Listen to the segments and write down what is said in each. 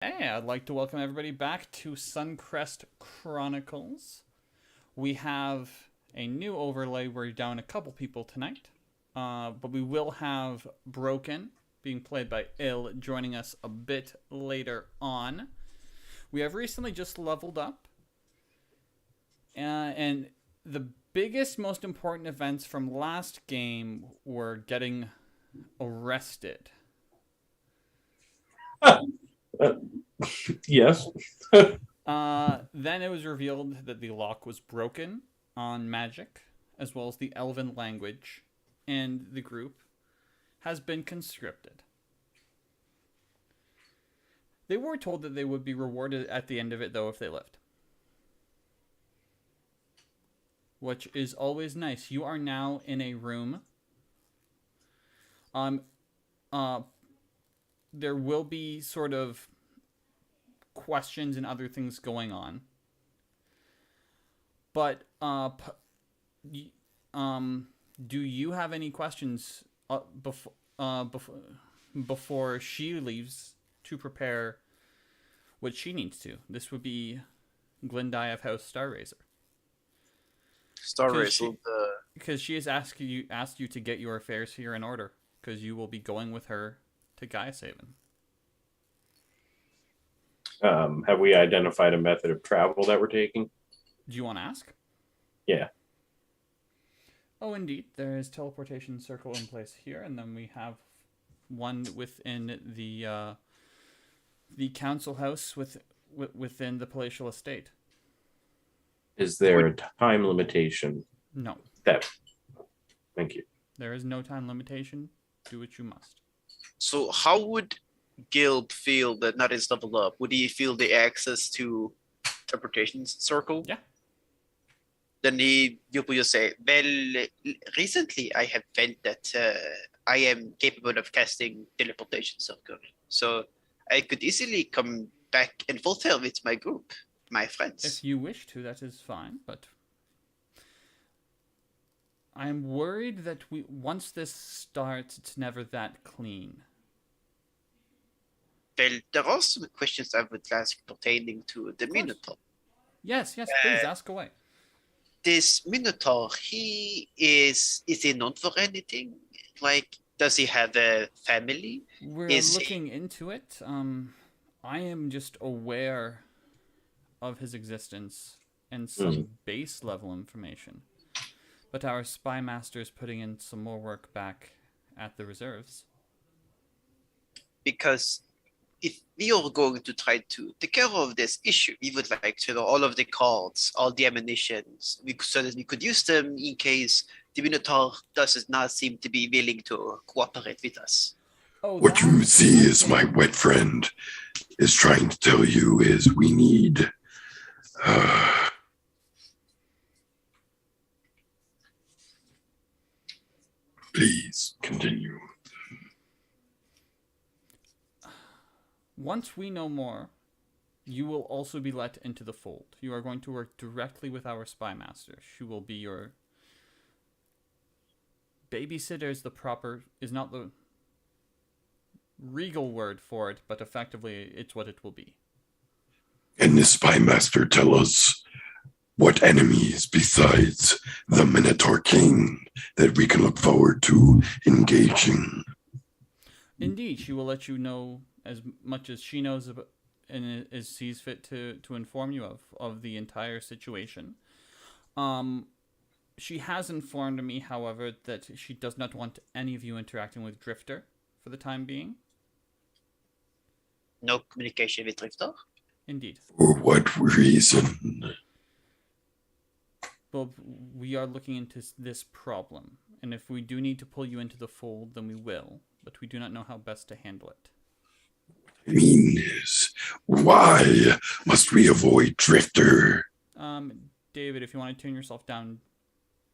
Hey, I'd like to welcome everybody back to Suncrest Chronicles. We have a new overlay. We're down a couple people tonight, but we will have Broken, being played by Ill, joining us a bit later on. We have recently just leveled up, and the biggest, most important events from last game were getting arrested. Yes. Then it was revealed that the lock was broken on magic, as well as the elven language, and the group has been conscripted. They were told that they would be rewarded at the end of it, though, if they lived. Which is always nice. You are now in a room. There will be sort of questions and other things going on. But do you have any questions before she leaves to prepare what she needs to? This would be Glendy of House Starraiser. Starraiser, because she has asked you to get your affairs here in order, because you will be going with her to Gaiushaven. Have we identified a method of travel that we're taking? Do you want to ask? Yeah. Oh, indeed. There is teleportation circle in place here, and then we have one within the council house within the palatial estate. Is there a time limitation? No. Thank you. There is no time limitation. Do what you must. So how would Gilp feel that not is level up? Would he feel the access to teleportation circle? Yeah. Then Gilp will just say, well, recently I have felt that I am capable of casting teleportation circle. So I could easily come back and fulfill with my group, my friends. If you wish to, that is fine, but I'm worried that once this starts, it's never that clean. Well, there are some questions I would ask pertaining to the Minotaur. Yes, please ask away. This Minotaur, is he known for anything? Like, does he have a family? We're looking into it. I am just aware of his existence and some base level information. But our spy master is putting in some more work back at the reserves. Because if we are going to try to take care of this issue, we would like to know all of the cards, all the ammunitions, so that we could use them in case the Minotaur does not seem to be willing to cooperate with us. What you see is my wet friend is trying to tell you is we need please continue. Once we know more, you will also be let into the fold. You are going to work directly with our spy master. She will be your babysitter. Is not the regal word for it, but effectively it's what it will be. Can the spy master tell us what enemies besides the Minotaur King that we can look forward to engaging? Indeed, she will let you know as much as she knows about and as sees fit to inform you of the entire situation. She has informed me, however, that she does not want any of you interacting with Drifter for the time being. No communication with Drifter? Indeed. For what reason? Well, we are looking into this problem, and if we do need to pull you into the fold, then we will, but we do not know how best to handle it. I mean is, why must we avoid Drifter? David, if you want to turn yourself down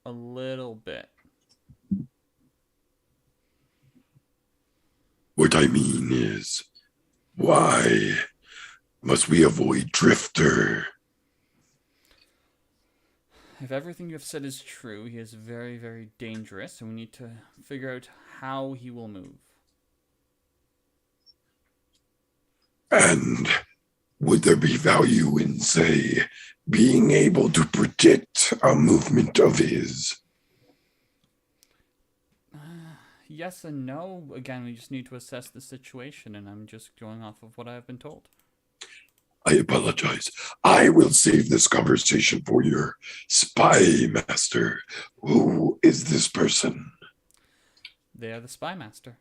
a little bit. What I mean is, why must we avoid Drifter? If everything you have said is true, he is very, very dangerous, and we need to figure out how he will move. And would there be value in, say, being able to predict a movement of his? Yes and no. Again, we just need to assess the situation, and I'm just going off of what I've been told. I apologize. I will save this conversation for your spy master. Who is this person? They are the spy master.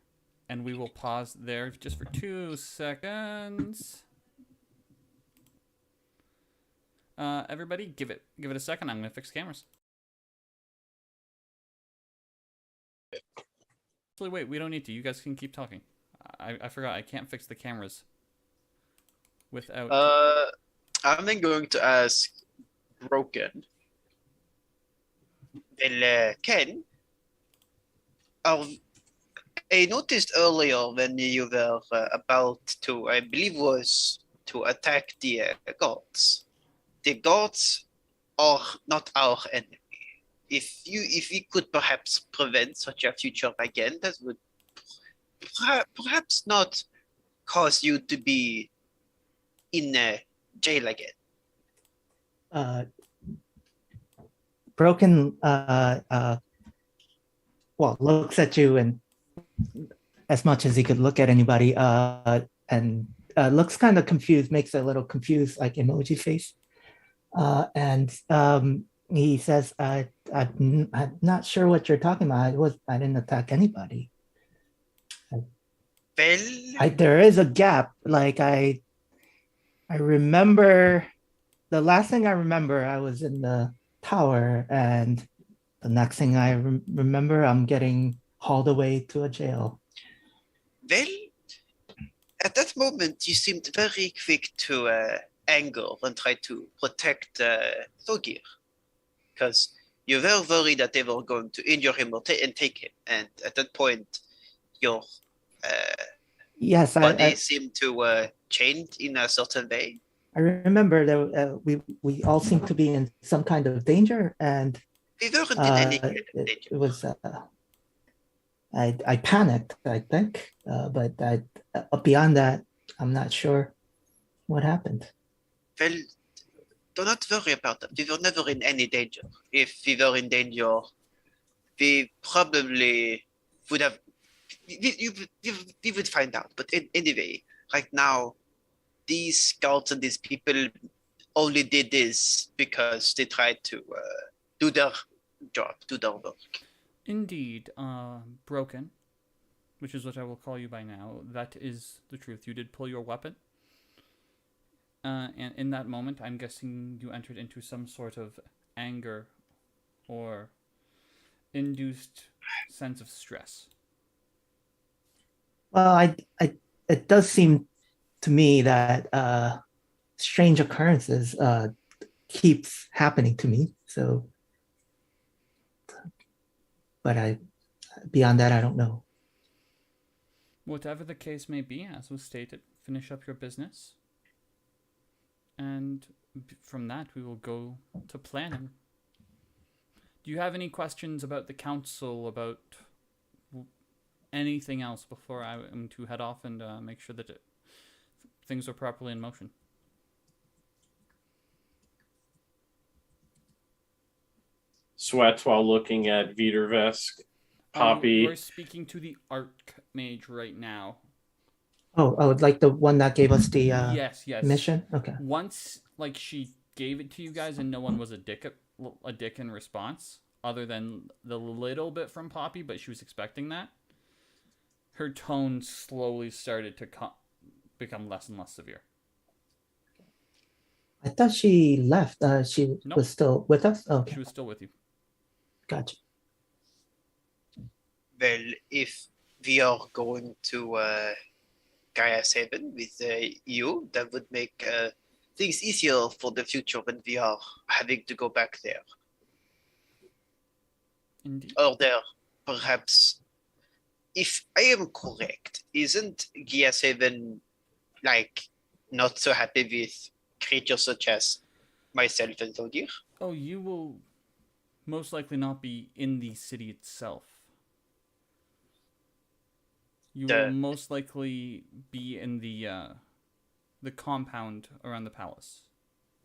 And we will pause there just for 2 seconds. Everybody, give it a second. I'm gonna fix cameras. Actually, wait, we don't need to. You guys can keep talking. I forgot. I can't fix the cameras without. I'm then going to ask Broken. Well, Ken, I noticed earlier when you were about to, I believe was to attack the gods. The gods are not our enemy. If we could perhaps prevent such a future again, that would perhaps not cause you to be in jail again. Broken looks at you, and as much as he could look at anybody, and looks kind of confused, makes a little confused like emoji face, and he says, I'm not sure what you're talking about. I didn't attack anybody. Well, There is a gap. Like I remember, the last thing I remember, I was in the tower, and the next thing I remember, I'm getting hauled away to a jail. well, at that moment, you seemed very quick to anger and try to protect Thoggir, because you were worried that they were going to injure him and take him. And at that point, your Yes, body seemed to change in a certain way. I remember that we all seemed to be in some kind of danger, and We weren't in any kind of danger. it was I panicked, I think, but beyond that, I'm not sure what happened. Well, do not worry about that. We were never in any danger. If we were in danger, we probably would have. We would find out. But anyway, right now, these scouts and these people only did this because they tried to do their job, do their work. Indeed, Broken, which is what I will call you by now. That is the truth. You did pull your weapon. And in that moment, I'm guessing you entered into some sort of anger or induced sense of stress. Well, it does seem to me that strange occurrences keeps happening to me. So, but beyond that, I don't know. Whatever the case may be, as was stated, finish up your business. And from that, we will go to planning. Do you have any questions about the council, about anything else before I am to head off and make sure that things are properly in motion? Sweats while looking at Viettervesk. Poppy. We're speaking to the Archmage right now. Oh, like the one that gave us the yes. mission? Okay. Once, like, she gave it to you guys and no one was a dick in response, other than the little bit from Poppy, but she was expecting that. Her tone slowly started to become less and less severe. I thought she left. She Nope. was still with us? Okay. She was still with you. Gotcha. Well, if we are going to Gaia 7 with you, that would make things easier for the future when we are having to go back there. Indeed. Or there, perhaps, if I am correct, isn't Gaia 7 like not so happy with creatures such as myself and Thoggir? Oh, you will most likely not be in the city itself. You will most likely be in the the compound around the palace.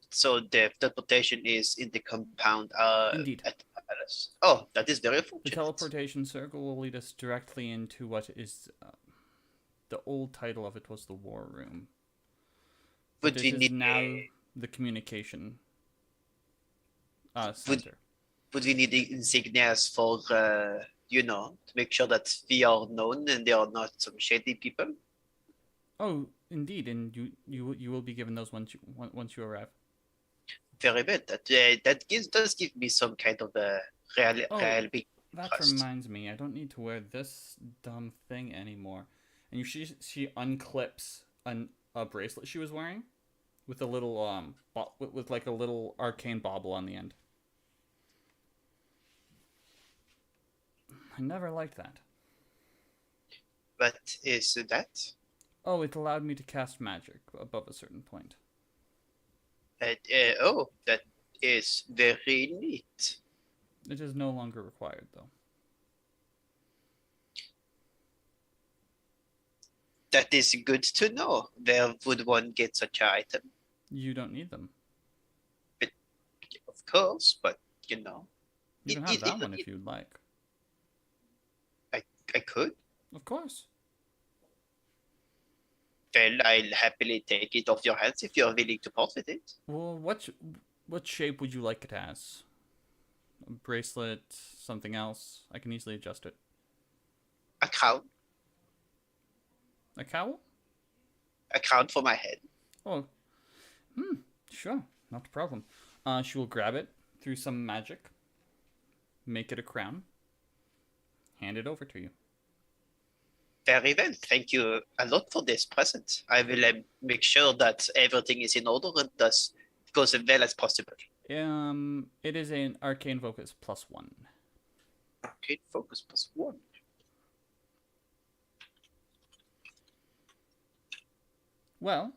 So the teleportation is in the compound Indeed. at the palace. Oh, that is very The fortunate. teleportation circle will lead us directly into what is the old title of it was the War Room. But Would this we is need now the communication center. would we need the insignias for to make sure that we are known and they are not some shady people? Oh, indeed, and you will be given those once you arrive. Very good. That does give me some kind of real big That trust. reminds me, I don't need to wear this dumb thing anymore. And she unclips a bracelet she was wearing with a little with like a little arcane bauble on the end. I never liked that. What is that? Oh, it allowed me to cast magic above a certain point. That is very neat. It is no longer required, though. That is good to know. Where would one get such an item? You don't need them. Of course, but You can have that one if you'd like. I could. Of course. Well, I'll happily take it off your hands if you're willing to part with it. Well, what shape would you like it as? A bracelet, something else? I can easily adjust it. A crown. A cowl? A crown for my head. Oh, sure, not a problem. She will grab it through some magic, make it a crown, hand it over to you. Very well. Thank you a lot for this present. I will make sure that everything is in order and thus goes as well as possible. It is an arcane focus +1. Okay, focus +1. Well,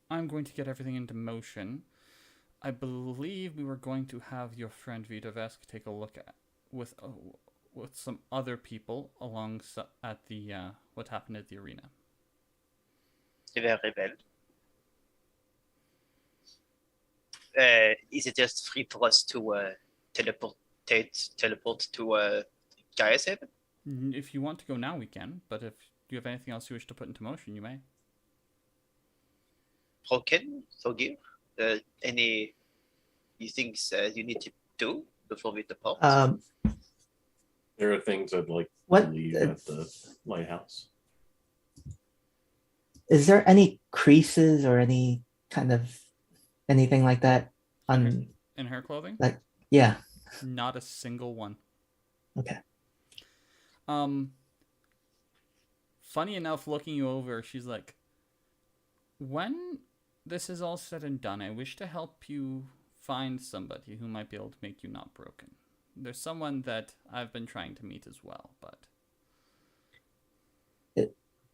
I'm going to get everything into motion. I believe we were going to have your friend Viettervesk take a look at with some other people along at the what happened at the arena. Very well. Is it just free for us to teleport to Gaia's Haven? If you want to go now, we can. But if you have anything else you wish to put into motion, you may. Broken, Thoggir? Any things you need to do before we depart? There are things I'd like to What leave at the lighthouse. is there any creases or any kind of anything like that on? In her clothing? Yeah. Not a single one. Okay. Funny enough, looking you over, she's like, when this is all said and done, I wish to help you find somebody who might be able to make you not broken. There's someone that I've been trying to meet as well, but...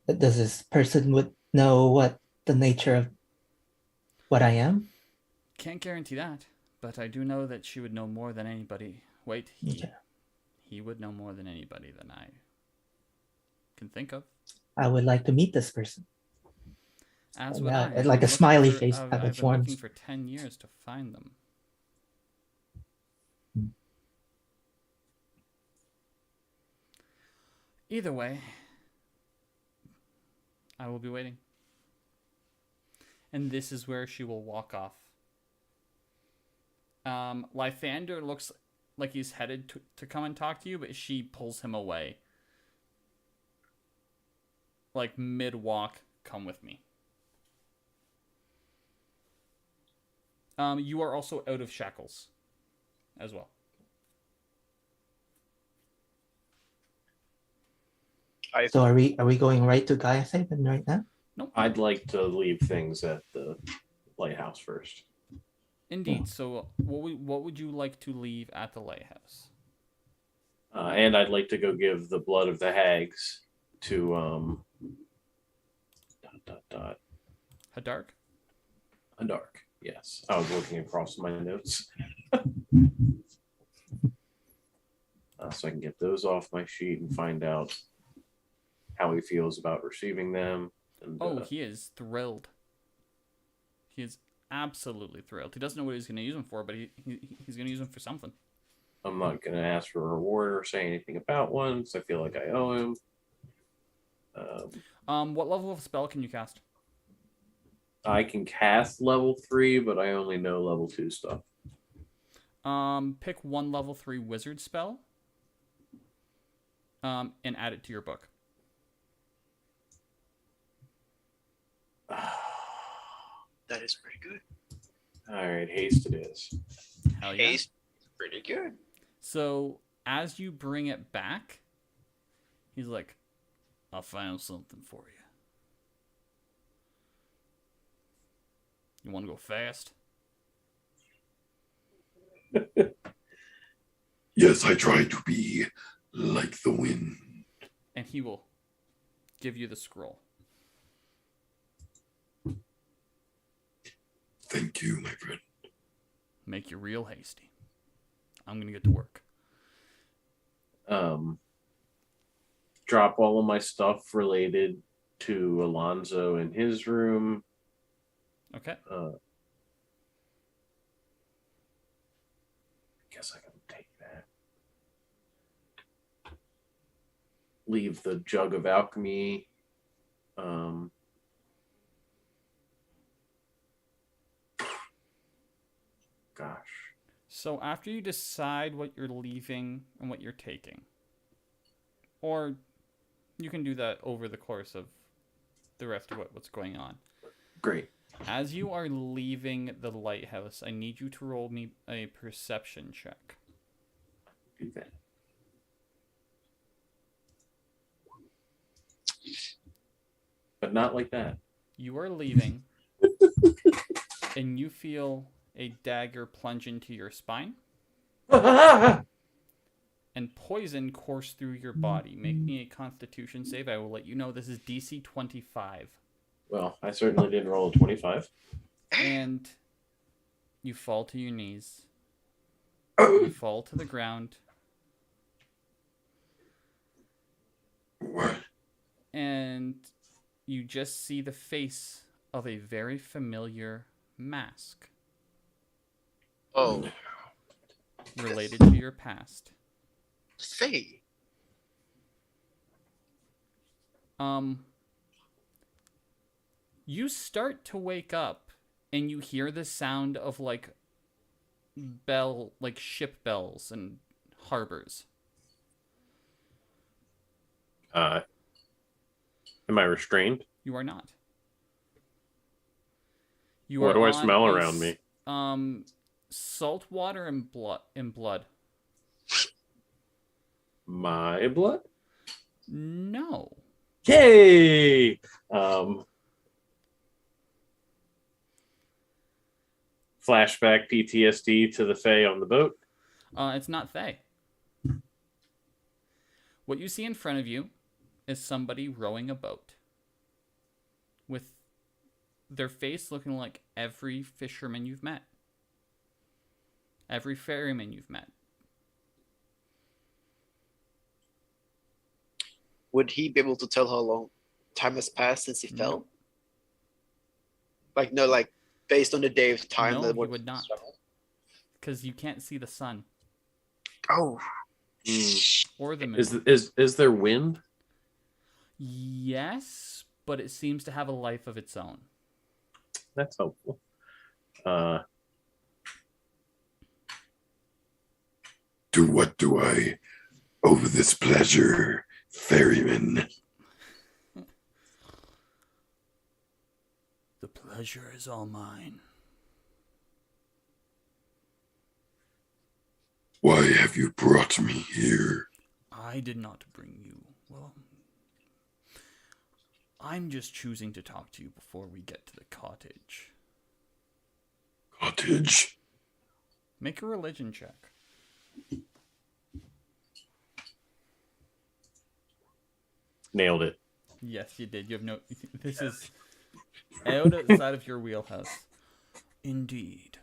Does this person would know what the nature of what I am? Can't guarantee that, but I do know that she would know more than anybody. Wait, he would know more than anybody than I can think of. I would like to meet this person. As And, would I. like a smiley face type I've of been form. looking for 10 years to find them. Either way, I will be waiting. And this is where she will walk off. Lythander looks like he's headed to come and talk to you, but she pulls him away. Like mid-walk, come with me. You are also out of shackles as well. So are we going right to Gaia's Haven right now? Nope. I'd like to leave things at the lighthouse first. Indeed. So what would you like to leave at the lighthouse? And I'd like to go give the blood of the hags to Hadark? Hadark. Yes, I was looking across my notes. So I can get those off my sheet and find out how he feels about receiving them. And, Oh, he is thrilled. He is absolutely thrilled. He doesn't know what he's going to use them for, but he's going to use them for something. I'm not going to ask for a reward or say anything about one, because I feel like I owe him. What level of spell can you cast? I can cast level 3, but I only know level 2 stuff. Pick one level 3 wizard spell. And add it to your book. That is pretty good. Alright, haste it is. Hell yeah. Haste, pretty good. So, as you bring it back, he's like, I found something for you. You want to go fast? Yes, I try to be like the wind. And he will give you the scroll. Thank you, my friend. Make you real hasty. I'm going to get to work. Drop all of my stuff related to Alonzo in his room. Okay. Guess I can take that. Leave the jug of alchemy. Gosh. So after you decide what you're leaving and what you're taking, or you can do that over the course of the rest of what's going on. Great. As you are leaving the lighthouse, I need you to roll me a perception check. Do that. But not like that. You are leaving, and you feel a dagger plunge into your spine, and poison course through your body. Make me a Constitution save. I will let you know this is DC 25. Well, I certainly didn't roll a 25. And you fall to your knees. You fall to the ground. What? And you just see the face of a very familiar mask Oh, related to your past. Faye. You start to wake up and you hear the sound of like ship bells and harbors. Am I restrained? You are not. You What are do I on smell a around me? Salt water and blood. My blood? No. Yay! Flashback PTSD to the Fae on the boat. It's not Fae. What you see in front of you is somebody rowing a boat with their face looking like every fisherman you've met. Every ferryman you've met. Would he be able to tell how long time has passed since he fell? Like, no, like, based on the day of time? No, that he would not. Because you can't see the sun. Oh. Or the moon. Is there wind? Yes, but it seems to have a life of its own. That's helpful. To what do I owe this pleasure, ferryman? The pleasure is all mine. Why have you brought me here? I did not bring you. Well, I'm just choosing to talk to you before we get to the cottage. Cottage? Make a religion check. Nailed it. Yes, you did. You have no... This is outside of your wheelhouse. Indeed.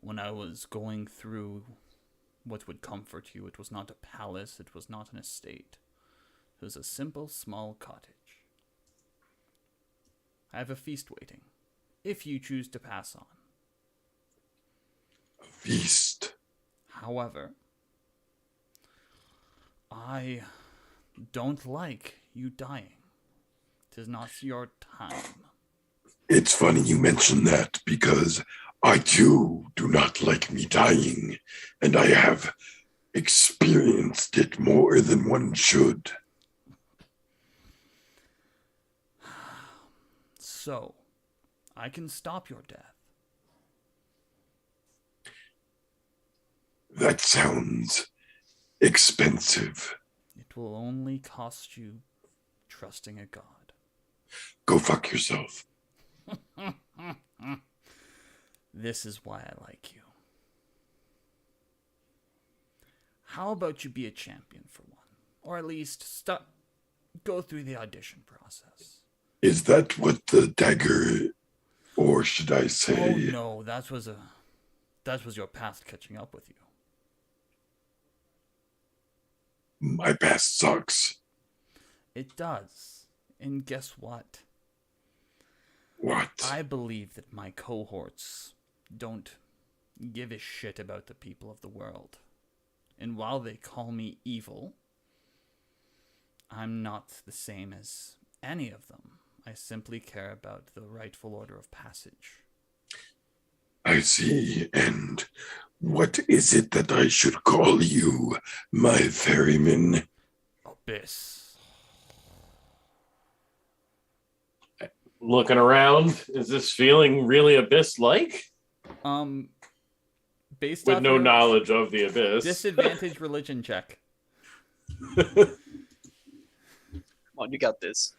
When I was going through what would comfort you, it was not a palace, it was not an estate. It was a simple, small cottage. I have a feast waiting. if you choose to pass on. A feast. However, I don't like you dying. 'Tis not your time. It's funny you mention that because I too do not like me dying, and I have experienced it more than one should. So, I can stop your death. That sounds expensive. It will only cost you trusting a god. Go fuck yourself. This is why I like you. How about you be a champion for one? Or at least go through the audition process. Is that what the dagger, or should I say... Oh no, that was your past catching up with you. My past sucks. It does. And guess what? What? I believe that my cohorts don't give a shit about the people of the world. And while they call me evil, I'm not the same as any of them. I simply care about the rightful order of passage. I see. And what is it that I should call you, my ferryman? Abyss. Looking around, is this feeling really abyss-like? Based With off no your knowledge of the abyss. disadvantage religion check. Come on, you got this.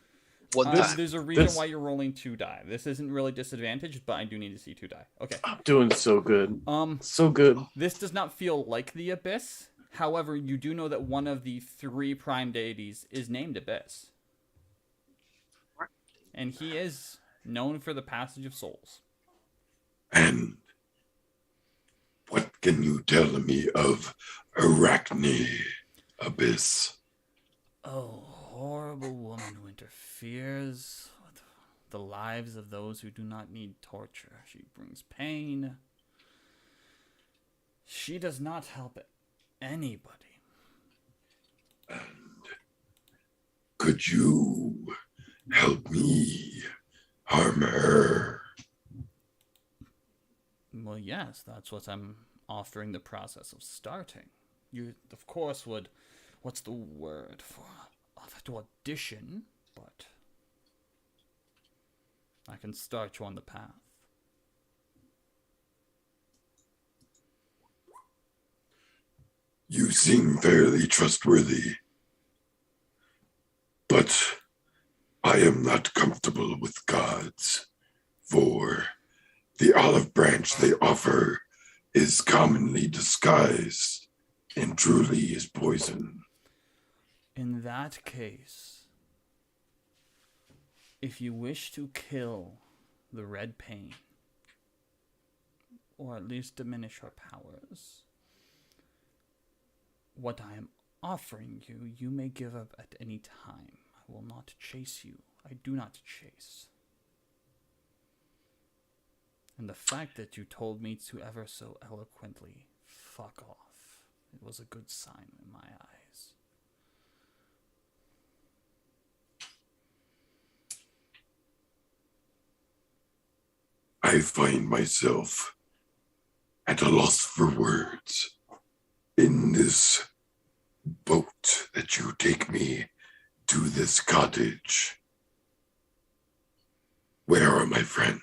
One time. There's a reason why you're rolling 2 die. This isn't really disadvantaged, but I do need to see 2 die. Okay. I'm doing so good. So good. This does not feel like the Abyss. However, you do know that one of the 3 prime deities is named Abyss. And he is known for the passage of souls. And what can you tell me of Arachne Abyss? Oh, horrible woman who interferes with the lives of those who do not need torture. She brings pain. She does not help anybody. And could you help me harm her? Well, yes, that's what I'm offering the process of starting. You, of course, would... What's the word for... I'll have to audition, but... I can start you on the path. You seem fairly trustworthy. But I am not comfortable with gods, for the olive branch they offer is commonly disguised and truly is poison. In that case, if you wish to kill the red pain, or at least diminish her powers, what I am offering you, you may give up at any time. I will not chase you. I do not chase. And the fact that you told me to ever so eloquently fuck off, it was a good sign in my eyes. I find myself at a loss for words in this boat that you take me to this cottage. Where are my friends?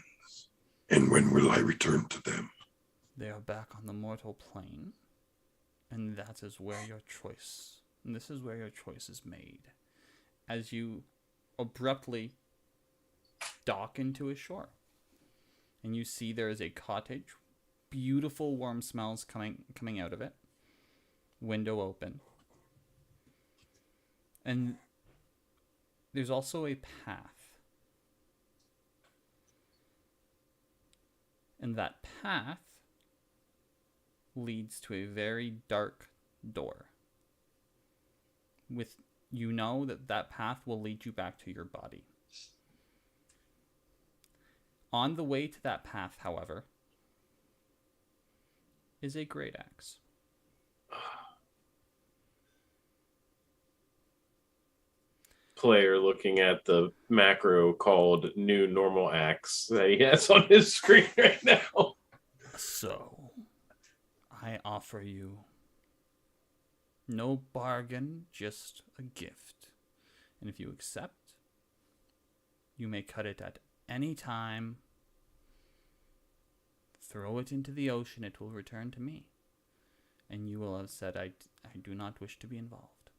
And when will I return to them? They are back on the mortal plane, and that is where your choice, and this is where your choice is made. As you abruptly dock into a shore, and you see there is a cottage, beautiful warm smells coming out of it, window open, and there's also a path. And that path leads to a very dark door. With you know that path will lead you back to your body. On the way to that path, however, is a great axe. Player looking at the macro called New Normal Axe that he has on his screen right now. So, I offer you no bargain, just a gift. And if you accept, you may cut it at any time. Throw it into the ocean, it will return to me. And you will have said, I do not wish to be involved.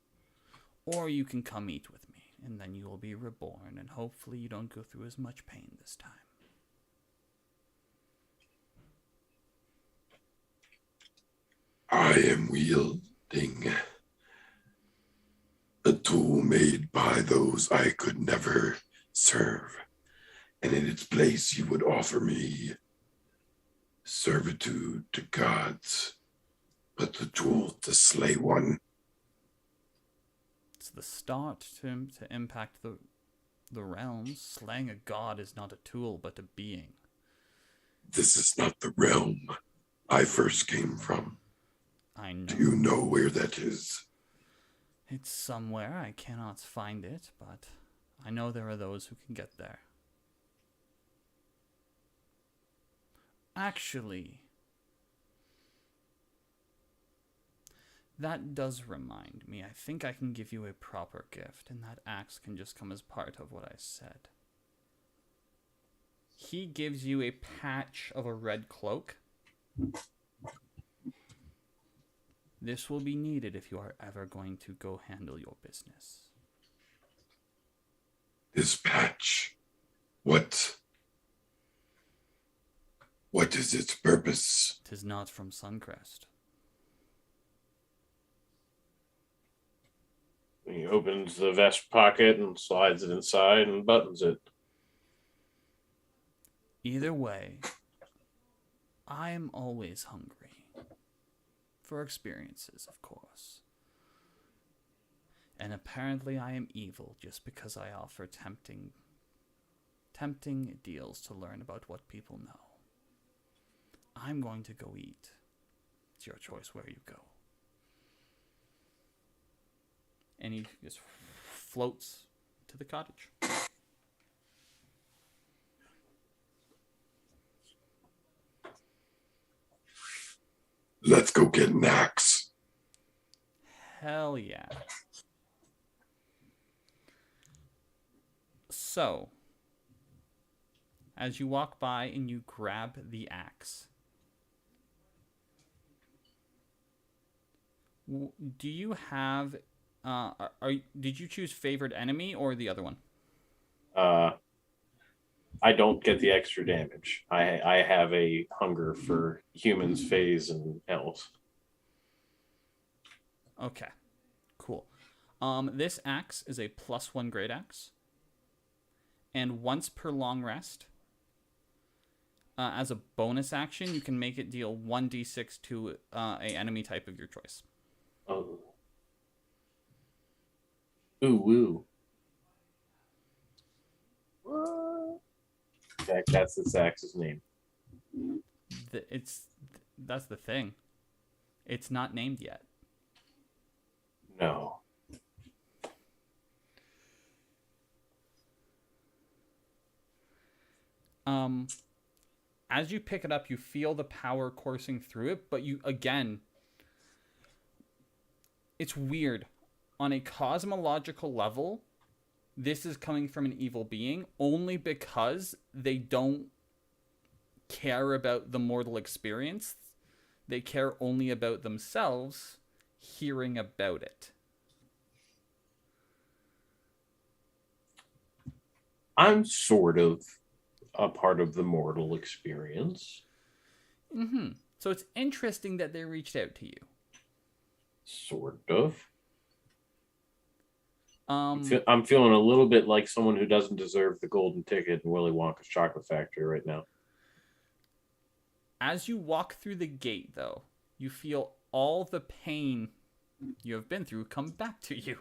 Or you can come eat with me, and then you will be reborn, and hopefully you don't go through as much pain this time. I am wielding a tool made by those I could never serve. And in its place, you would offer me servitude to gods, but the tool to slay one. It's the start to impact the realms. Slaying a god is not a tool, but a being. This is not the realm I first came from. I know. Do you know where that is? It's somewhere. I cannot find it, but I know there are those who can get there. Actually, that does remind me. I think I can give you a proper gift, and that axe can just come as part of what I said. He gives you a patch of a red cloak. This will be needed if you are ever going to go handle your business. This patch. What is its purpose? 'Tis not from Suncrest. He opens the vest pocket and slides it inside and buttons it. Either way, I am always hungry. For experiences, of course. And apparently I am evil just because I offer tempting deals to learn about what people know. I'm going to go eat. It's your choice where you go. And he just floats to the cottage. Let's go get an axe. Hell yeah. So, as you walk by and you grab the axe, do you have did you choose favored enemy or the other one? I don't get the extra damage. I have a hunger for humans, fays, and elves. Okay, cool. This axe is a +1 great axe, and once per long rest, as a bonus action, you can make it deal 1d6 to a enemy type of your choice. Oh. Ooh, woo. What? In fact, that's this axe's name. That's the thing. It's not named yet. No. As you pick it up, you feel the power coursing through it, but it's weird. On a cosmological level, this is coming from an evil being only because they don't care about the mortal experience. They care only about themselves hearing about it. I'm sort of a part of the mortal experience. So it's interesting that they reached out to you. Sort of. Um, I'm feeling a little bit like someone who doesn't deserve the golden ticket in Willy Wonka's Chocolate Factory right now. As you walk through the gate, though, you feel all the pain you have been through come back to you.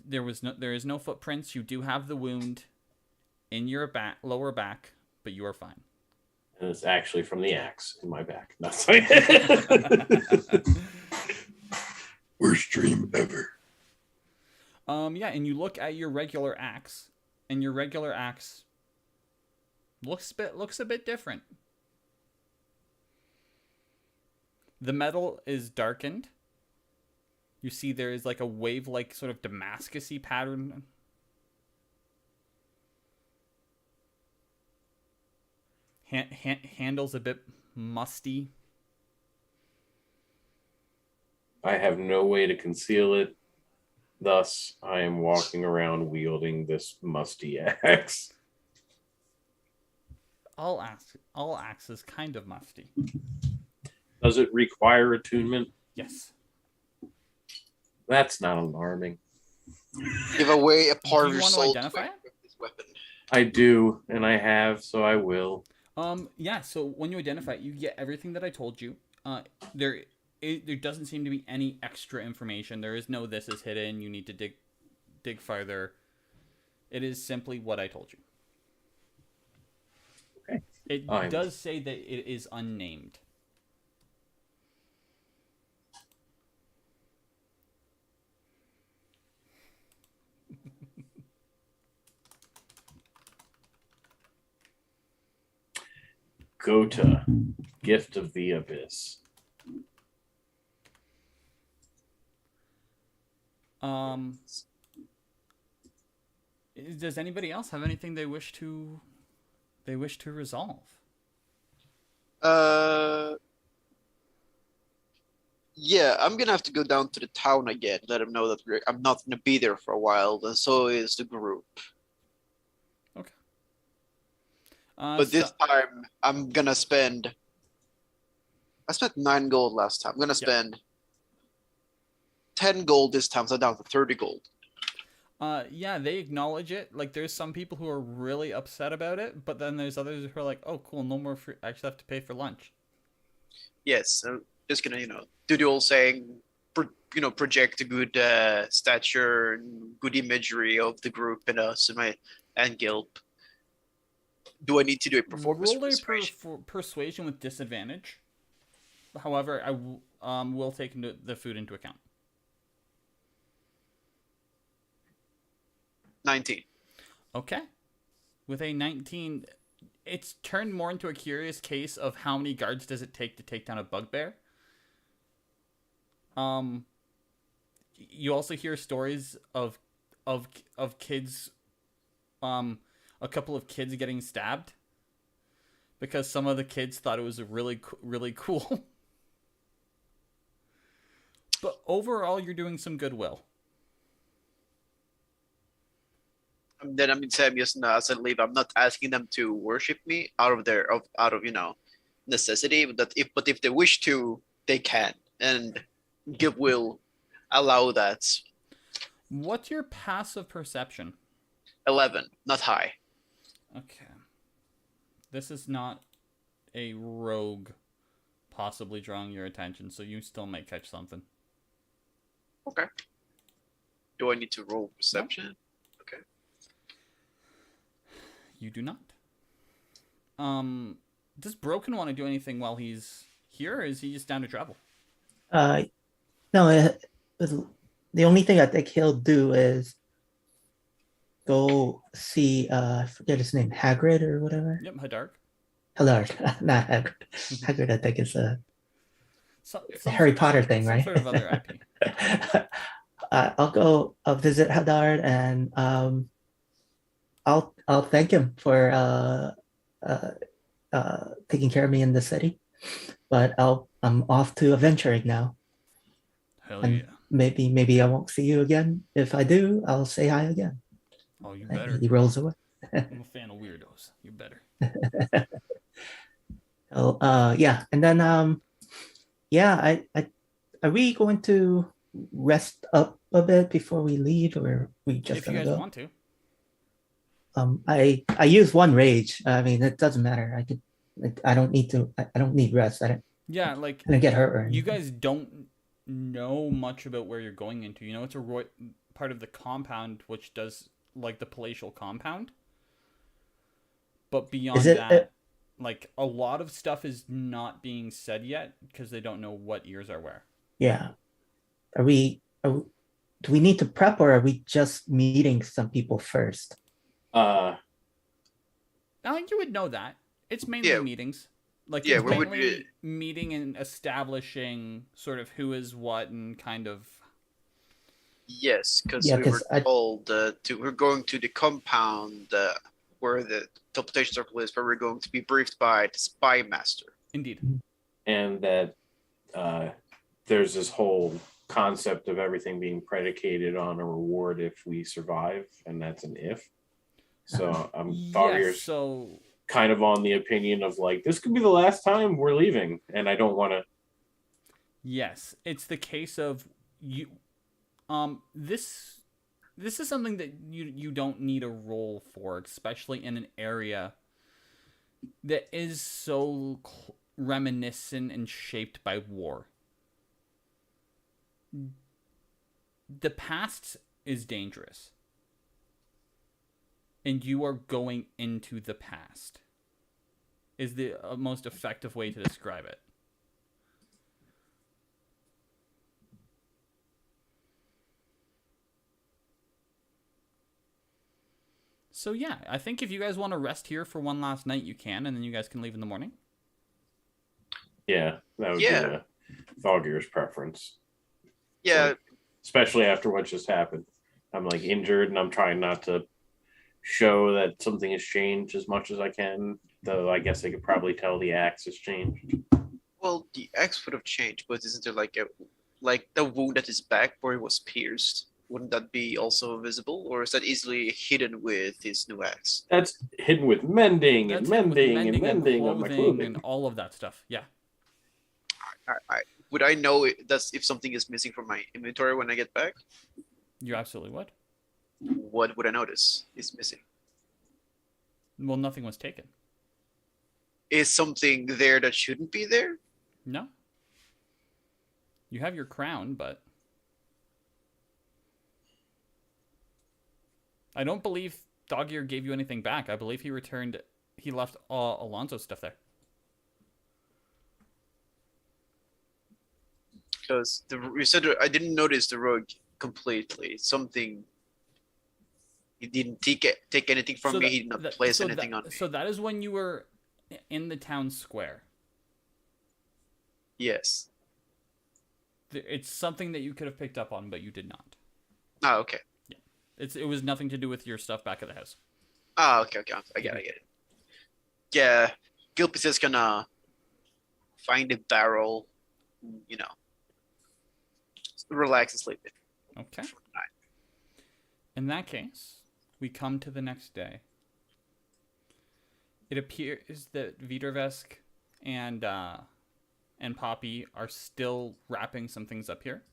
There is no footprints. You do have the wound. in your lower back, but you are fine. And it's actually from the axe in my back. That's like Worst dream ever. Yeah, and you look at your regular axe, and your regular axe looks a bit different. The metal is darkened. You see there is like a wave-like sort of Damascus-y pattern. Handle's a bit musty. I have no way to conceal it. Thus, I am walking around wielding this musty axe. All axe is kind of musty. Does it require attunement? Yes. That's not alarming. Give away a part Do of you your want to soul identify it? with this weapon. I do, and I have, so I will. Yeah, so when you identify it, you get everything that I told you. There doesn't seem to be any extra information. There is no this is hidden, you need to dig farther. It is simply what I told you. Okay. It does say that it is unnamed. Gota, Gift of the Abyss. Does anybody else have anything they wish to resolve? Yeah, I'm gonna have to go down to the town again. Let them know that I'm not gonna be there for a while, and so is the group. Okay. But this time, I'm gonna spend. I spent 9 gold last time. I'm gonna spend 10 gold this time, so down to 30 gold. Yeah, they acknowledge it. Like, there's some people who are really upset about it, but then there's others who are like, "Oh, cool, no more free. I actually have to pay for lunch." Yes, I'm just gonna, do the old saying, project a good stature and good imagery of the group and us and Gilp. Do I need to do a performance Roll a persuasion? persuasion with disadvantage. However, I will take the food into account. 19. Okay. With a 19, it's turned more into a curious case of how many guards does it take to take down a bugbear. You also hear stories of kids, a couple of kids getting stabbed because some of the kids thought it was really cool. But overall, you're doing some goodwill. Then I'm just as I leave, I'm not asking them to worship me out of necessity, but if they wish to, they can, and Gilp will allow that. What's your passive perception? 11, not high. Okay. This is not a rogue possibly drawing your attention, so you still may catch something. Okay. Do I need to roll perception? No. Okay. You do not. Does Broken want to do anything while he's here, or is he just down to travel? No, the only thing I think he'll do is go see, I forget his name, Hagrid or whatever. Yep, Hadark. Hadark, not Hagrid. Hagrid, I think, is a Harry Potter thing, right? Some sort of other IP. I'll visit Hadard, and I'll thank him for taking care of me in the city. But I'm off to adventuring now. Hell and yeah. Maybe I won't see you again. If I do, I'll say hi again. Oh, you And better. he rolls away. I'm a fan of weirdos. You better. Yeah, and then yeah, are we going to rest up a bit before we leave, or are we just If you gonna guys go? want to. I use 1 rage. I mean, it doesn't matter. I don't need to. I don't need rest. I don't get hurt or anything. You guys don't know much about where you're going into. You know, it's a part of the compound, which does like the palatial compound. But beyond it, that, like, a lot of stuff is not being said yet because they don't know what ears are where. Yeah. Do we need to prep, or are we just meeting some people first? I think you would know that. It's mainly Yeah. meetings. Like, Yeah, it's we would mainly meeting and establishing sort of who is what and kind of... Yes, because Yeah, we 'cause were told we're going to the compound where the teleportation circle is, where we're going to be briefed by the spy master. Indeed. And that there's this whole concept of everything being predicated on a reward if we survive, and that's an if. So Thoggir's so... kind of on the opinion of like, this could be the last time we're leaving, and I don't want to. Yes, it's the case of you. This is something that you don't need a roll for, especially in an area that is so reminiscent and shaped by war. The past is dangerous, and you are going into the past is the most effective way to describe it. So yeah, I think if you guys want to rest here for one last night, you can, and then you guys can leave in the morning. Yeah, that would be Thoggir's preference. Yeah. Like, especially after what just happened. I'm like injured, and I'm trying not to show that something has changed as much as I can. Though I guess I could probably tell the axe has changed. Well, the axe would have changed, but isn't there like the wound at his back where he was pierced? Wouldn't that be also visible, or is that easily hidden with his new axe? That's hidden with mending That's and hidden with mending and on my clothing. and all of that stuff. Yeah. Would I know if something is missing from my inventory when I get back? You absolutely would. What would I notice is missing? Well, nothing was taken. Is something there that shouldn't be there? No. You have your crown, but I don't believe Thoggir gave you anything back. I believe he left Alonzo's stuff there. Because you said I didn't notice the rogue completely. Something he didn't take anything from me. He did not place anything on me. So that is when you were in the town square. Yes. It's something that you could have picked up on, but you did not. Oh, okay. Yeah. It was nothing to do with your stuff back at the house. Oh, okay. I get it. Yeah, Gilp is just gonna find a barrel, relax and sleep. Okay. In that case, we come to the next day. It appears that Viettervesk and Poppy are still wrapping some things up here.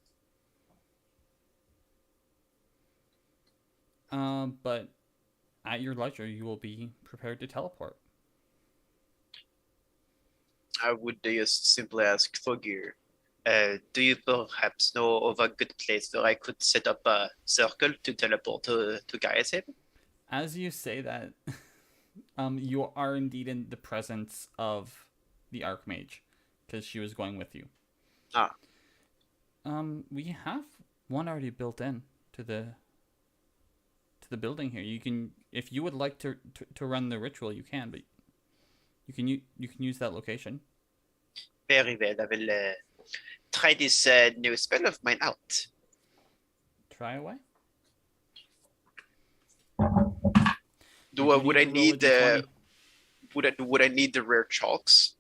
But at your leisure, you will be prepared to teleport. I would just simply ask Thoggir, do you perhaps know of a good place where I could set up a circle to teleport to Gaia's Haven? As you say that, you are indeed in the presence of the Archmage, because she was going with you. Ah. We have one already built in to the building here. You can, if you would like to run the ritual, you can, but you can use that location. Very well. I will try this new spell of mine out. Try away. Would I need the rare chalks?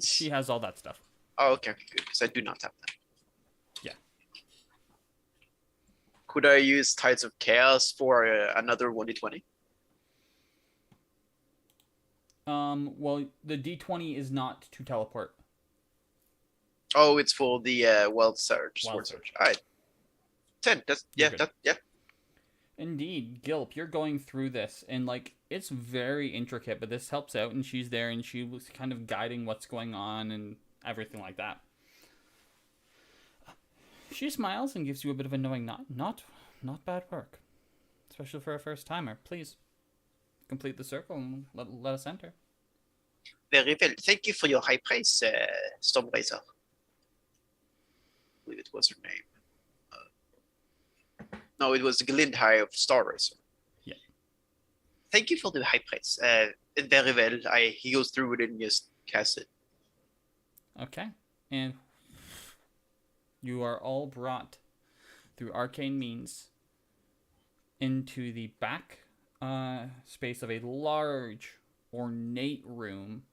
She has all that stuff. Oh, okay, good. Because I do not have that. Yeah. Could I use Tides of Chaos for another 1d20? Well, the D20 is not to teleport. Oh, it's for the Wild Surge. Wild Sword Surge. Surge. All right. 10. Yeah. Indeed, Gilp, you're going through this, and like it's very intricate, but this helps out, and she's there, and she was kind of guiding what's going on and everything like that. She smiles and gives you a bit of a knowing nod. Not bad work, especially for a first timer. Please, complete the circle and let us enter. Very well. Thank you for your high praise, Stormraiser. I believe it was her name. No, it was Glindhigh of Star Racer. Yeah. Thank you for the high praise. Very well. He goes through it and just casts it. Okay. And you are all brought through arcane means into the back space of a large, ornate room.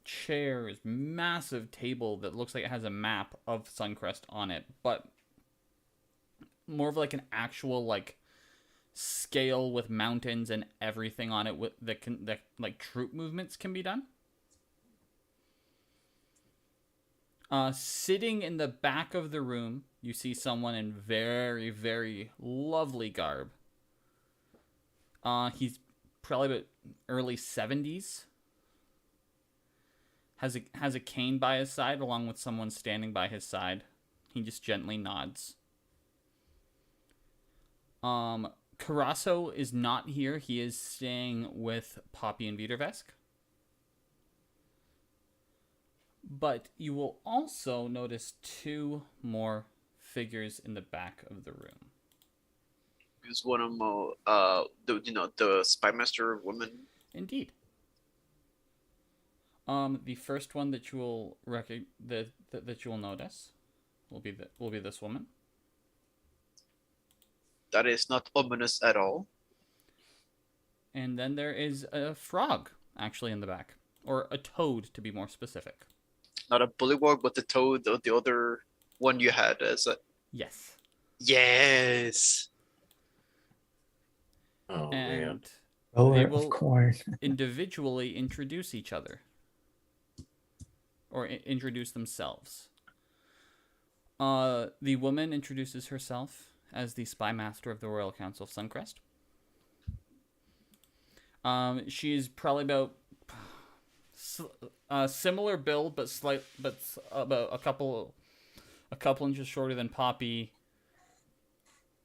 Chairs, massive table that looks like it has a map of Suncrest on it, but more of like an actual like scale with mountains and everything on it with that like troop movements can be done. Sitting in the back of the room, you see someone in very, very lovely garb. He's probably about early 70s. Has a cane by his side, along with someone standing by his side. He just gently nods. Carasso is not here. He is staying with Poppy and Viettervesk. But you will also notice two more figures in the back of the room. Is one of them, the spymaster woman? Indeed. The first one that you will that you will notice will be this woman. That is not ominous at all. And then there is a frog actually in the back, or a toad to be more specific. Not a bullywog, but the toad or the other one you had as a... Yes. Yes. Oh, man. Grower They of will corn. individually introduce each other. Or introduce themselves. The woman introduces herself as the spy master of the Royal Council of Suncrest. She's probably about similar build, but about a couple inches shorter than Poppy.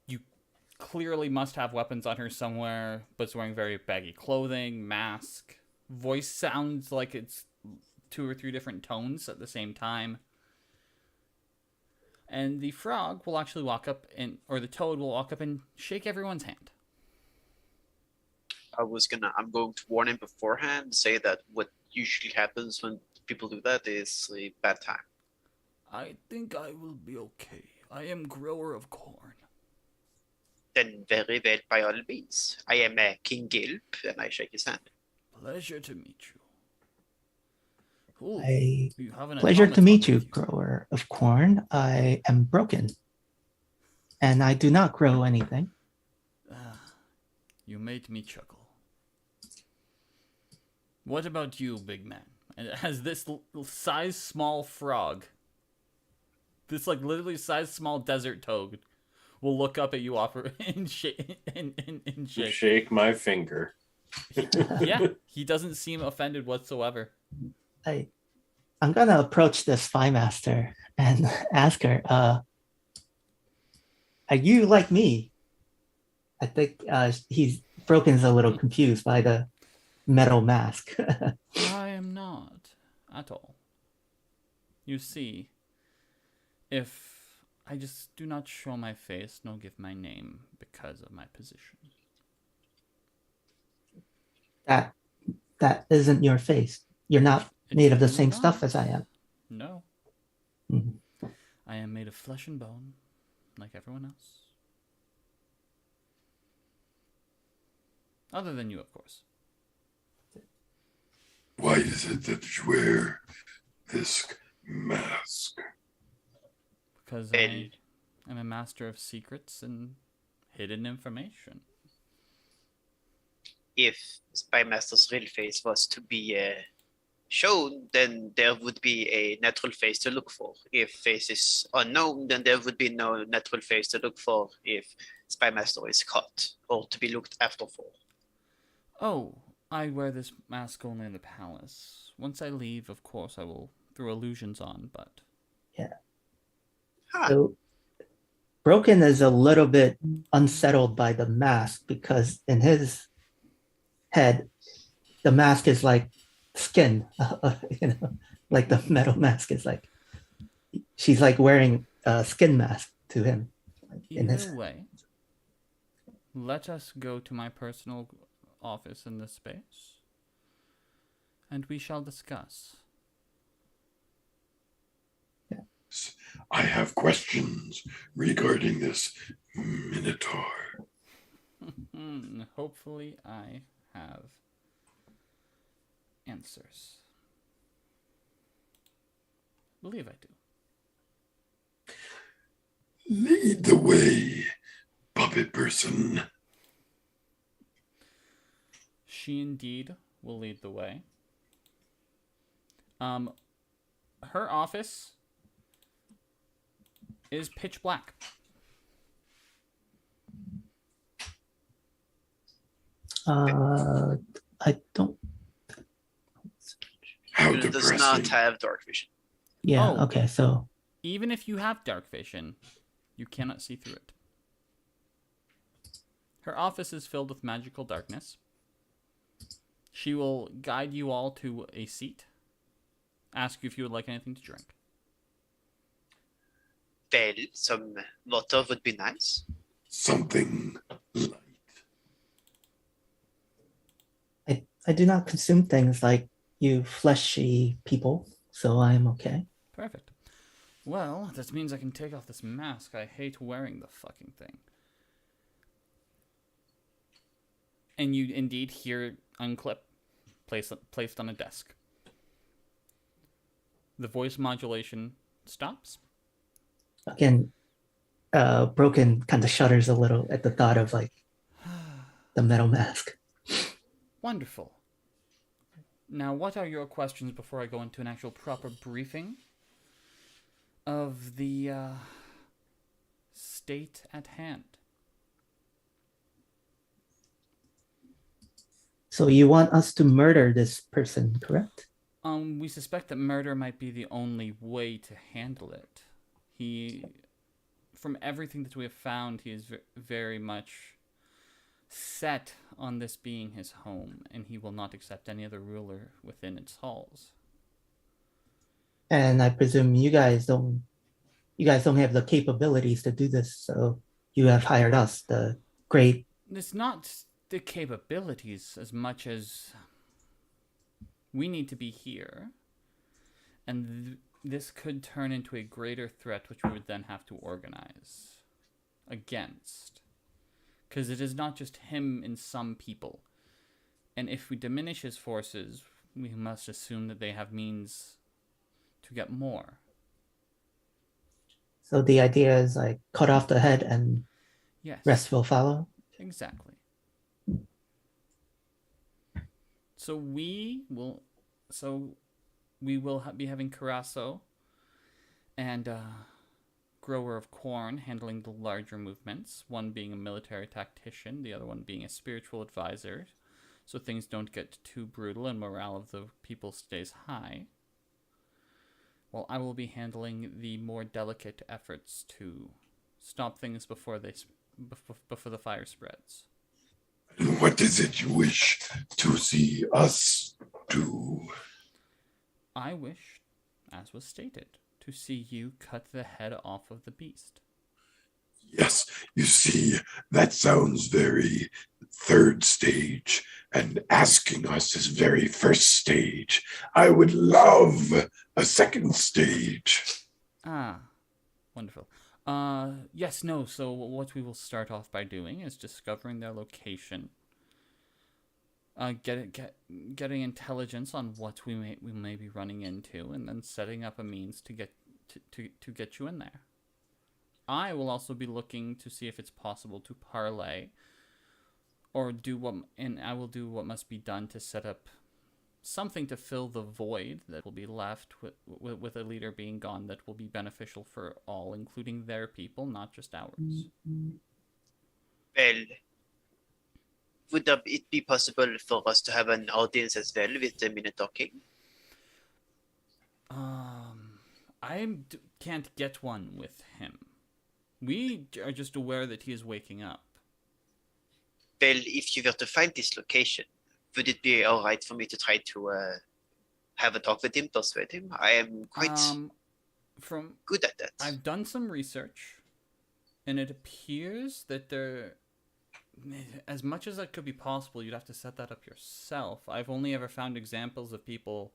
You clearly must have weapons on her somewhere, but is wearing very baggy clothing, mask. Voice sounds like it's 2 or 3 different tones at the same time. And the frog will actually or the toad will walk up and shake everyone's hand. I'm going to warn him beforehand, say that what usually happens when people do that is a bad time. I think I will be okay. I am grower of corn. Then very well, by all means. I am King Gilp, and I shake his hand. Pleasure to meet you. Ooh, you have an Pleasure to automaton meet you, with grower of corn. I am broken, and I do not grow anything. You made me chuckle. What about you, big man? And it has this size small frog. This like literally size small desert toad will look up at you and shake. Shake my finger. Yeah, he doesn't seem offended whatsoever. I'm gonna approach the spy master and ask her, are you like me? I think Broken's a little confused by the metal mask. I am not at all. You see, if I just do not show my face nor give my name because of my position. That isn't your face. You're not made of the same stuff as I am. No. Mm-hmm. I am made of flesh and bone, like everyone else. Other than you, of course. Why is it that you wear this mask? Because I am a master of secrets and hidden information. If Spymaster's real face was to be shown, then there would be a natural face to look for. If face is unknown, then there would be no natural face to look for if Spymaster is caught or to be looked after for. Oh, I wear this mask only in the palace. Once I leave, of course, I will throw illusions on, but... Yeah. Huh. So Broken is a little bit unsettled by the mask because in his head, the mask is like skin, like the metal mask is like, she's like wearing a skin mask to him. Either way, let us go to my personal office in this space, and we shall discuss. I have questions regarding this Minotaur. Hopefully I have answers. I believe I do. Lead the way, puppet person. She indeed will lead the way. Her office is pitch black. I don't. How It does depressing. not have dark vision. Yeah. Oh. Okay. So Even if you have dark vision, you cannot see through it. Her office is filled with magical darkness. She will guide you all to a seat, ask you if you would like anything to drink. Well, some water would be nice. Something light. I do not consume things like you fleshy people, so I am okay. Perfect. Well, that means I can take off this mask. I hate wearing the fucking thing. And you indeed hear unclip, placed on a desk. The voice modulation stops. Again, Broken kind of shudders a little at the thought of like the metal mask. Wonderful. Now, what are your questions before I go into an actual proper briefing of the state at hand? So you want us to murder this person, correct? We suspect that murder might be the only way to handle it. From everything that we have found, he is very much set on this being his home, and he will not accept any other ruler within its halls. And I presume you guys don't have the capabilities to do this, so you have hired us, the great. It's not the capabilities as much as we need to be here, and this could turn into a greater threat, which we would then have to organize against. Because it is not just him and some people. And if we diminish his forces, we must assume that they have means to get more. So the idea is like cut off the head and Yes. rest will follow. Exactly. So we will be having Carasso and Grower of Corn handling the larger movements, one being a military tactician, the other one being a spiritual advisor, so things don't get too brutal and morale of the people stays high. While I will be handling the more delicate efforts to stop things before the fire spreads. And what is it you wish to see us do? I wish, as was stated, to see you cut the head off of the beast. Yes, you see, that sounds very third stage, and asking us is very first stage. I would love a second stage. Ah, wonderful. Yes, no, so what we will start off by doing is discovering their location. Getting intelligence on what we may be running into, and then setting up a means to get you in there. I will also be looking to see if it's possible to parlay, or I will do what must be done to set up something to fill the void that will be left with a leader being gone, that will be beneficial for all, including their people, not just ours. Well, would it be possible for us to have an audience as well with the Minotaur King? I can't get one with him. We are just aware that he is waking up. Well, if you were to find this location, would it be all right for me to try to have a talk with him, persuade him? I am quite from good at that. I've done some research, and it appears that there, as much as that could be possible, you'd have to set that up yourself. I've only ever found examples of people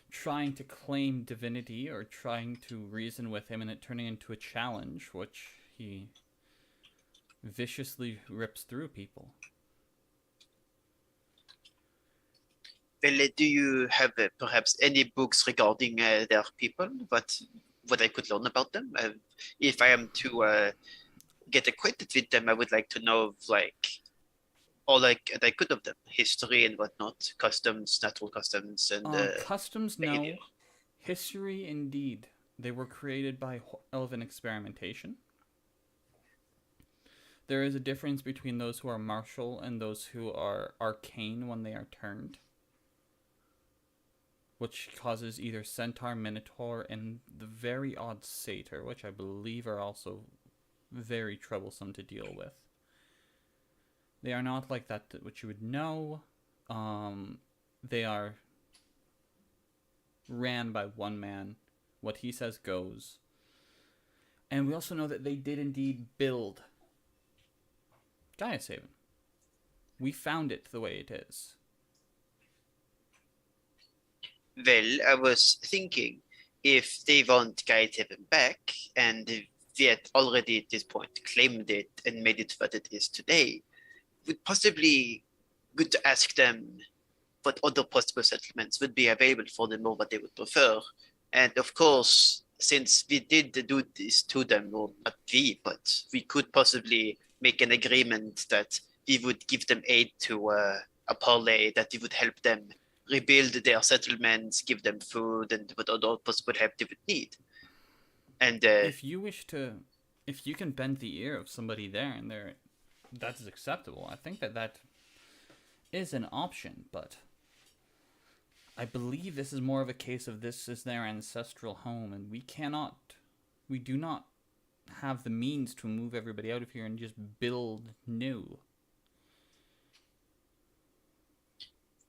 trying to claim divinity or trying to reason with him and it turning into a challenge, which he viciously rips through people. Well, do you have perhaps any books regarding their people? What I could learn about them? If I am to get acquainted with them, I would like to know all I could of them, history and whatnot, customs, natural customs, and customs. No, behavior. History indeed. They were created by elven experimentation. There is a difference between those who are martial and those who are arcane when they are turned, which causes either centaur, minotaur, and the very odd satyr, which I believe are also very troublesome to deal with. They are not like that which you would know. They are ran by one man. What he says goes. And we also know that they did indeed build Gaia's Haven. We found it the way it is. Well, I was thinking, if they want Gaia's Haven back, and Viet already at this point claimed it and made it what it is today, would possibly good to ask them what other possible settlements would be available for them or what they would prefer. And of course, since we did do this to them, or not we, but we could possibly make an agreement that we would give them aid to a parlay, that we would help them rebuild their settlements, give them food, and what other possible help they would need. And if you can bend the ear of somebody there and that is acceptable. I think that is an option, but I believe this is more of a case of this is their ancestral home, and we do not have the means to move everybody out of here and just build new.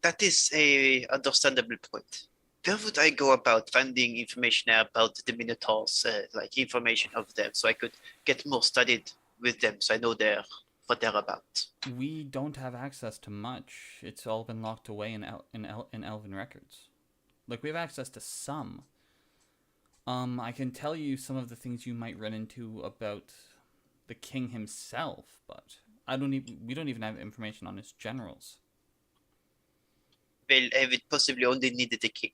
That is a understandable point. Where would I go about finding information about the Minotaurs, like information of them, so I could get more studied with them, so I know what they're about? We don't have access to much. It's all been locked away in Elven records. Like, we have access to some. I can tell you some of the things you might run into about the king himself, but we don't even have information on his generals. Well, I would possibly only need the king.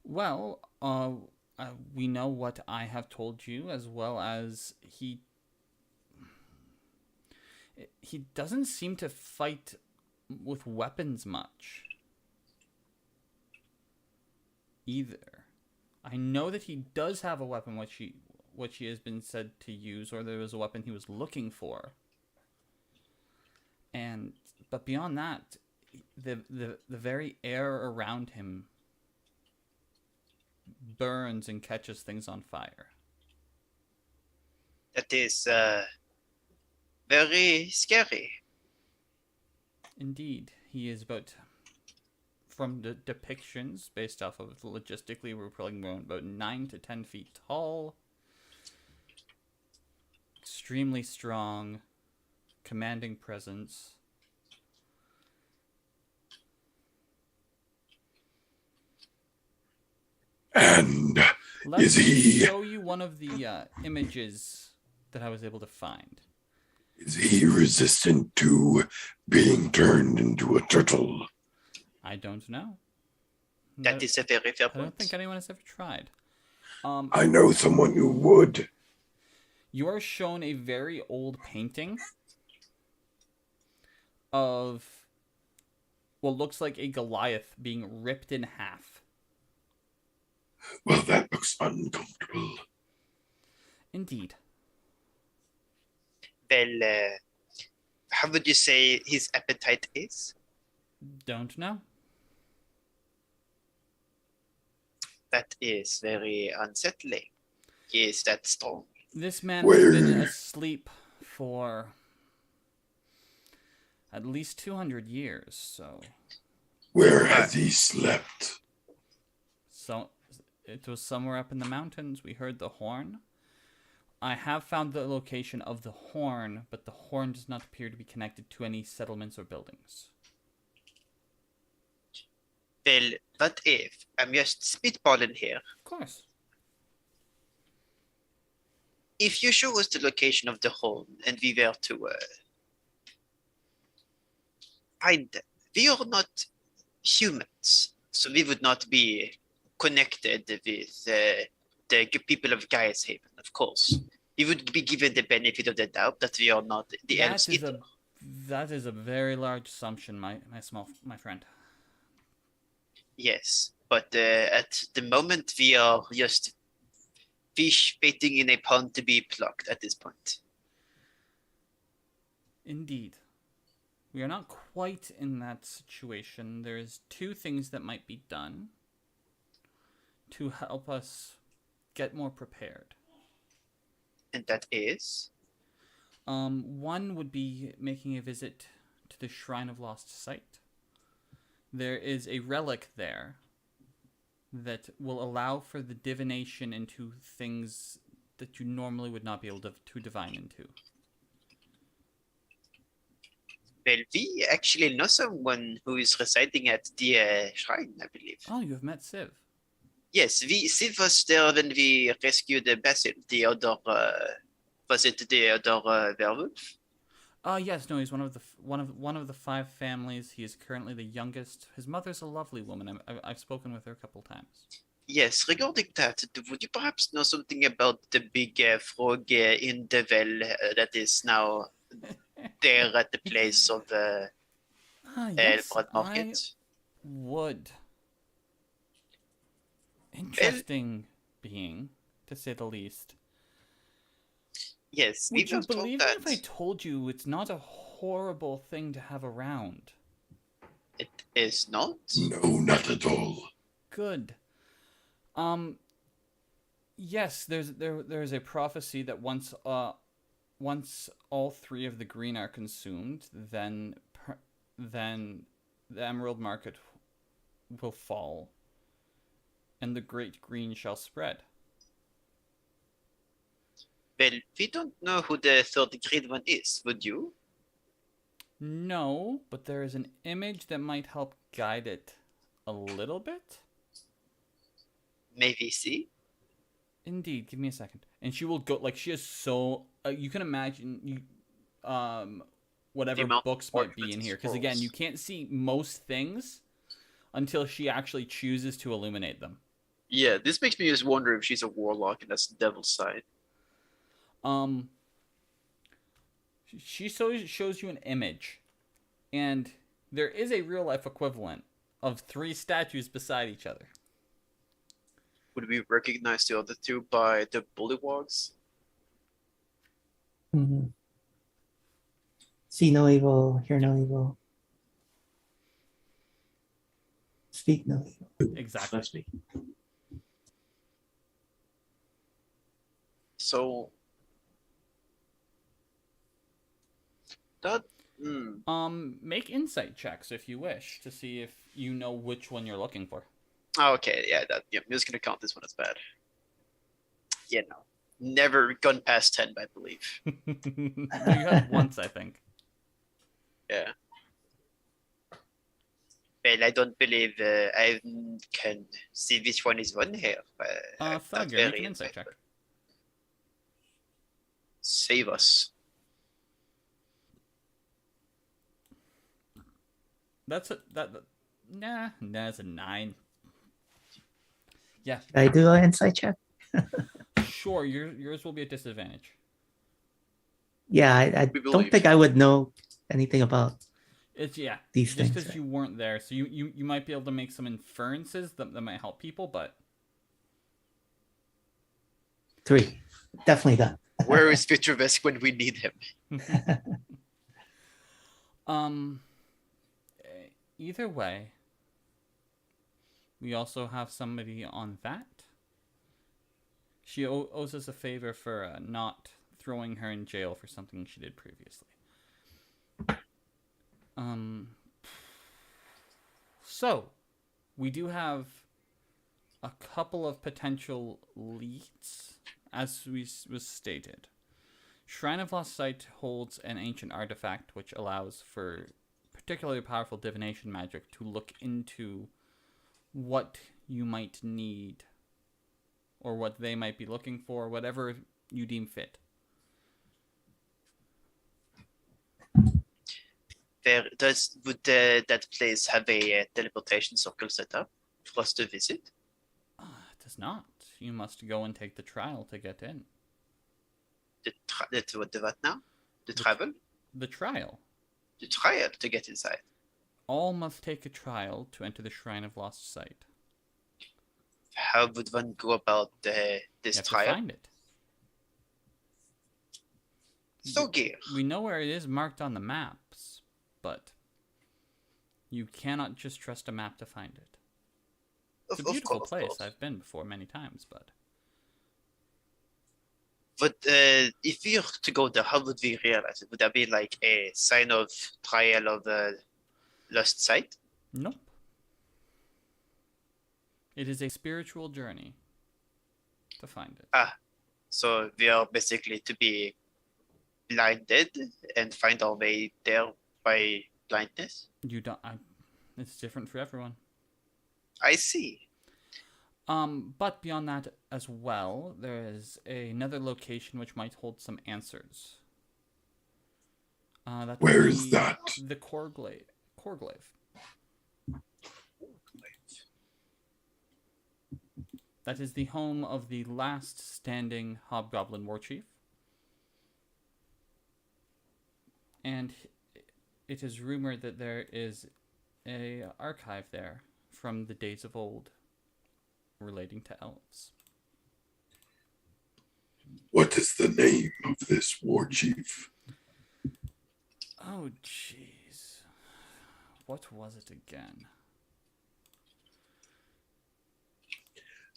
Well, we know what I have told you, as well as he doesn't seem to fight with weapons much either. I know that he does have a weapon which he has been said to use, or there was a weapon he was looking for. But beyond that, the very air around him burns and catches things on fire. That is very scary. Indeed, he is from the depictions based off of logistically, we're probably going about 9 to 10 feet tall, extremely strong, commanding presence. And Let is me he show you one of the images that I was able to find. is he resistant to being turned into a turtle? I don't know. That is a very fair I don't point. think anyone has ever tried. I know someone who would. You are shown a very old painting of what looks like a Goliath being ripped in half. Well, that looks uncomfortable. Indeed. Well, how would you say his appetite is? Don't know. That is very unsettling. He is that strong. This man has been Where- asleep for At least 200 years, so... Where has he slept? So, it was somewhere up in the mountains. We heard the horn. I have found the location of the horn, but the horn does not appear to be connected to any settlements or buildings. Well, what if I'm just spitballing here? Of course. If you show us the location of the horn and we were to find them, we are not humans, so we would not be connected with the people of Gaia's Haven, of course. We would be given the benefit of the doubt that we are not the elves either. That is a very large assumption, my friend. Yes, but at the moment we are just fish waiting in a pond to be plucked at this point. Indeed. We are not quite in that situation. There's 2 things that might be done to help us get more prepared. And that is? One would be making a visit to the Shrine of Lost Sight. There is a relic there that will allow for the divination into things that you normally would not be able to divine into. Well, we actually know someone who is residing at the shrine, I believe. Oh, you have met Civ. Yes, Siv was there when we rescued Basil, the other, was it the other werewolf? Yes, no, he's one of the 5 families. He is currently the youngest. His mother's a lovely woman. I've spoken with her a couple times. Yes, regarding that, would you perhaps know something about the big frog in the well that is now there at the place of Yes, Broad Market? I would. Interesting being, to say the least. Yes, Would we you were told believe that. me if I told you it's not a horrible thing to have around? It is not? No, not at all. Good. Yes, there's a prophecy that once all 3 of the green are consumed, then the Emerald Market will fall, and the Great Green shall spread. Well, we don't know who the third green one is, would you? No, but there is an image that might help guide it a little bit. Maybe see? Indeed, give me a second. And she will go, like, she is so, you can imagine, whatever books might be in here. Because again, you can't see most things until she actually chooses to illuminate them. Yeah, this makes me just wonder if she's a warlock and that's the devil's side. She shows you an image, and there is a real life equivalent of 3 statues beside each other. Would we recognize the other 2 by the bullywogs? Mm-hmm. See no evil, hear no evil. Speak no evil. Exactly. That's me. So that Make insight checks if you wish to see if you know which one you're looking for. okay, yeah, I'm just gonna count this one as bad. You know, never gone past 10, I believe. You had once, I think. Yeah. Well, I don't believe I can see which one is one here. I'm not Thoggir, make very an insight check. Save us. That's it's a 9. Yeah, Should I do an insight check? sure. Yours will be a disadvantage. Yeah, I don't believe. think I would know anything about It's these just things. because Right? you weren't there, so you might be able to make some inferences that might help people, but 3. Definitely that. Where is Viettervesk when we need him? Either way, we also have somebody on that. She owes us a favor for not throwing her in jail for something she did previously. So, we do have a couple of potential leads, as was stated. Shrine of Lost Sight holds an ancient artifact which allows for particularly powerful divination magic to look into what you might need or what they might be looking for, whatever you deem fit. Would that place have a teleportation circle set up for us to visit? It does not. You must go and take the trial to get in. What now? The travel? The trial. The trial to get inside. All must take a trial to enter the Shrine of Lost Sight. How would one go about this You have trial? to find it. Thoggir. We know where it is marked on the maps, but you cannot just trust a map to find it. It's a beautiful place. I've been before many times, but... But if we were to go there, how would we realize it? Would that be like a sign of trial of lost sight? Nope. It is a spiritual journey to find it. So we are basically to be blinded and find our way there by blindness? You don't... it's different for everyone. I see. But beyond that as well, there is another location which might hold some answers. Where is that? The Korglaive. That is the home of the last standing Hobgoblin Warchief. And it is rumored that there is a archive there from the days of old relating to elves. What is the name of this war chief? Oh, jeez. What was it again?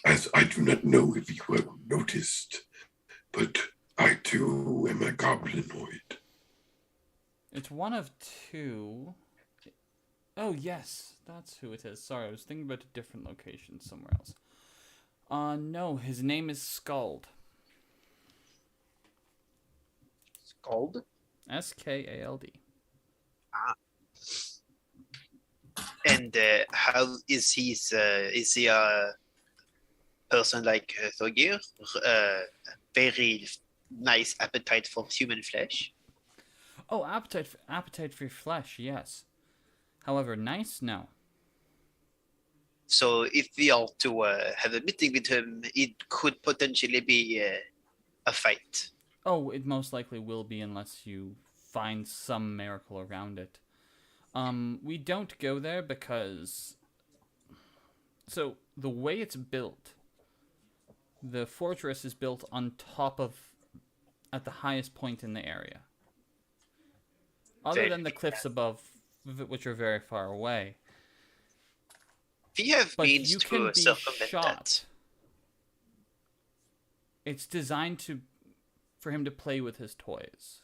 As I do not know if you have noticed, but I too am a goblinoid. It's one of two. Oh, yes. That's who it is. Sorry, I was thinking about a different location somewhere else. No, his name is Skald. Skald? Skald. And how is he a person like Thoggir? Very nice appetite for human flesh. Oh, appetite for flesh, yes. However, nice, no. So if we are to have a meeting with him, it could potentially be a fight. Oh, it most likely will be unless you find some miracle around it. We don't go there because... So, the way it's built, the fortress is built on top of... at the highest point in the area. Other than the cliffs above, which are very far away. We have But means you to can be circumvent shot. that. It's designed for him to play with his toys.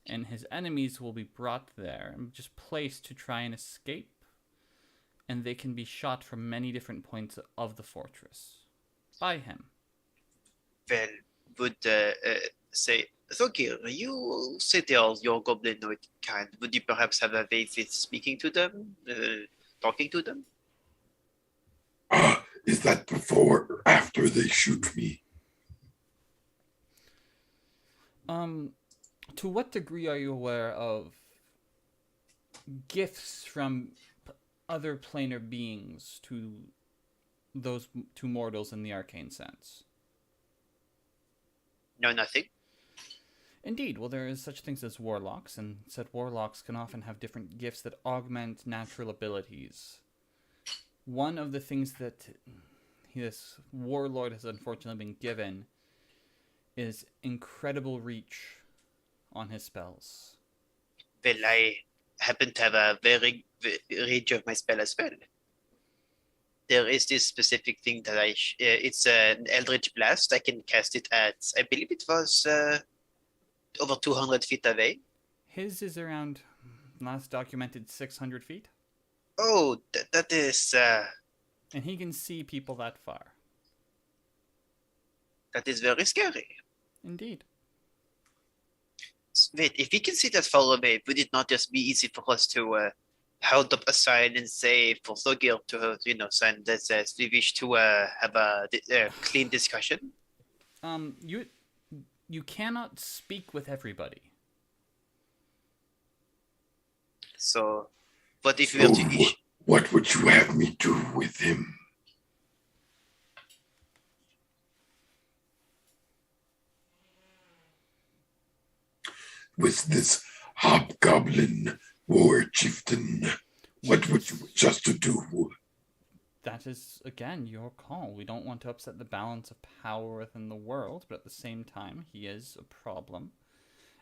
And his enemies will be brought there and just placed to try and escape. And they can be shot from many different points of the fortress. By him. Well, would say, Thoggir, you say they are your goblinoid kind. Would you perhaps have a way of speaking to them, talking to them? Is that before or after they shoot me? To what degree are you aware of gifts from other planar beings to those to mortals in the arcane sense? No, nothing. Indeed, well, there is such things as warlocks, and said warlocks can often have different gifts that augment natural abilities. One of the things that this warlord has unfortunately been given is incredible reach on his spells. Well, I happen to have a very reach of my spell as well. There is this specific thing that it's an Eldritch Blast. I can cast it at, I believe it was over 200 feet away. His is around Last documented 600 feet. Oh, that is And he can see people that far. very scary. Indeed. Wait, if we can see that far away, would it not just be easy for us to hold up a sign and say for Thoggir to, sign that says we wish to have a clean discussion? You cannot speak with everybody. So, but if we were to... What would you have me do with him? With this hobgoblin war chieftain, what would you wish us to do? That is, again, your call. We don't want to upset the balance of power within the world, but at the same time, he is a problem.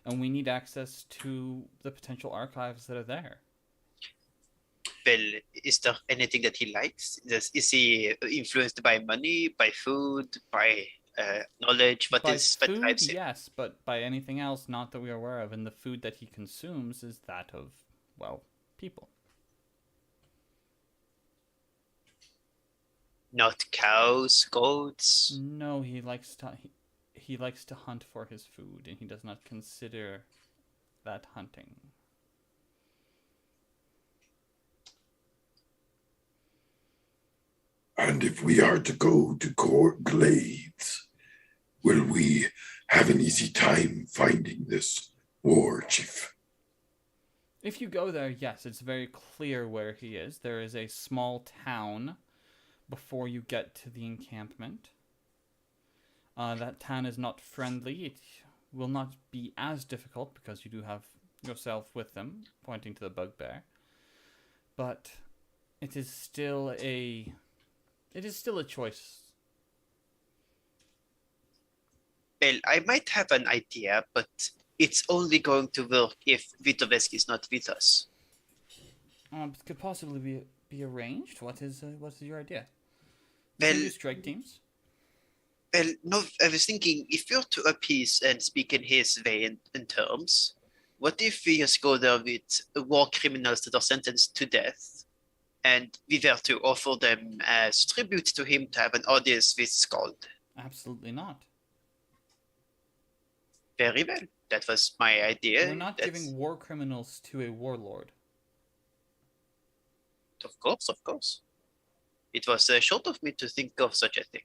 And we need access to the potential archives that are there. Well, is there anything that he likes? Is he influenced by money, by food, by knowledge? What Food, drives him? yes, but by anything else, not that we are aware of. And the food that he consumes is that of, well, people. Not cows, goats. No, he likes to hunt for his food, and he does not consider that hunting. And if we are to go to Glades, will we have an easy time finding this war chief? If you go there, yes, it's very clear where he is. There is a small town before you get to the encampment. That town is not friendly. It will not be as difficult because you do have yourself with them, pointing to the Bugbear. But it is still a choice. Well, I might have an idea, but it's only going to work if Viettervesk is not with us. It could possibly be arranged. What is your idea? Well, Can you strike teams? Well, no, I was thinking if we were to appease and speak in his way in terms, what if we just go there with war criminals that are sentenced to death, and we were to offer them as tribute to him to have an audience with Skald? Absolutely not. Very well. That was my idea. We're not giving war criminals to a warlord. Of course, of course. It was short of me to think of such a thing.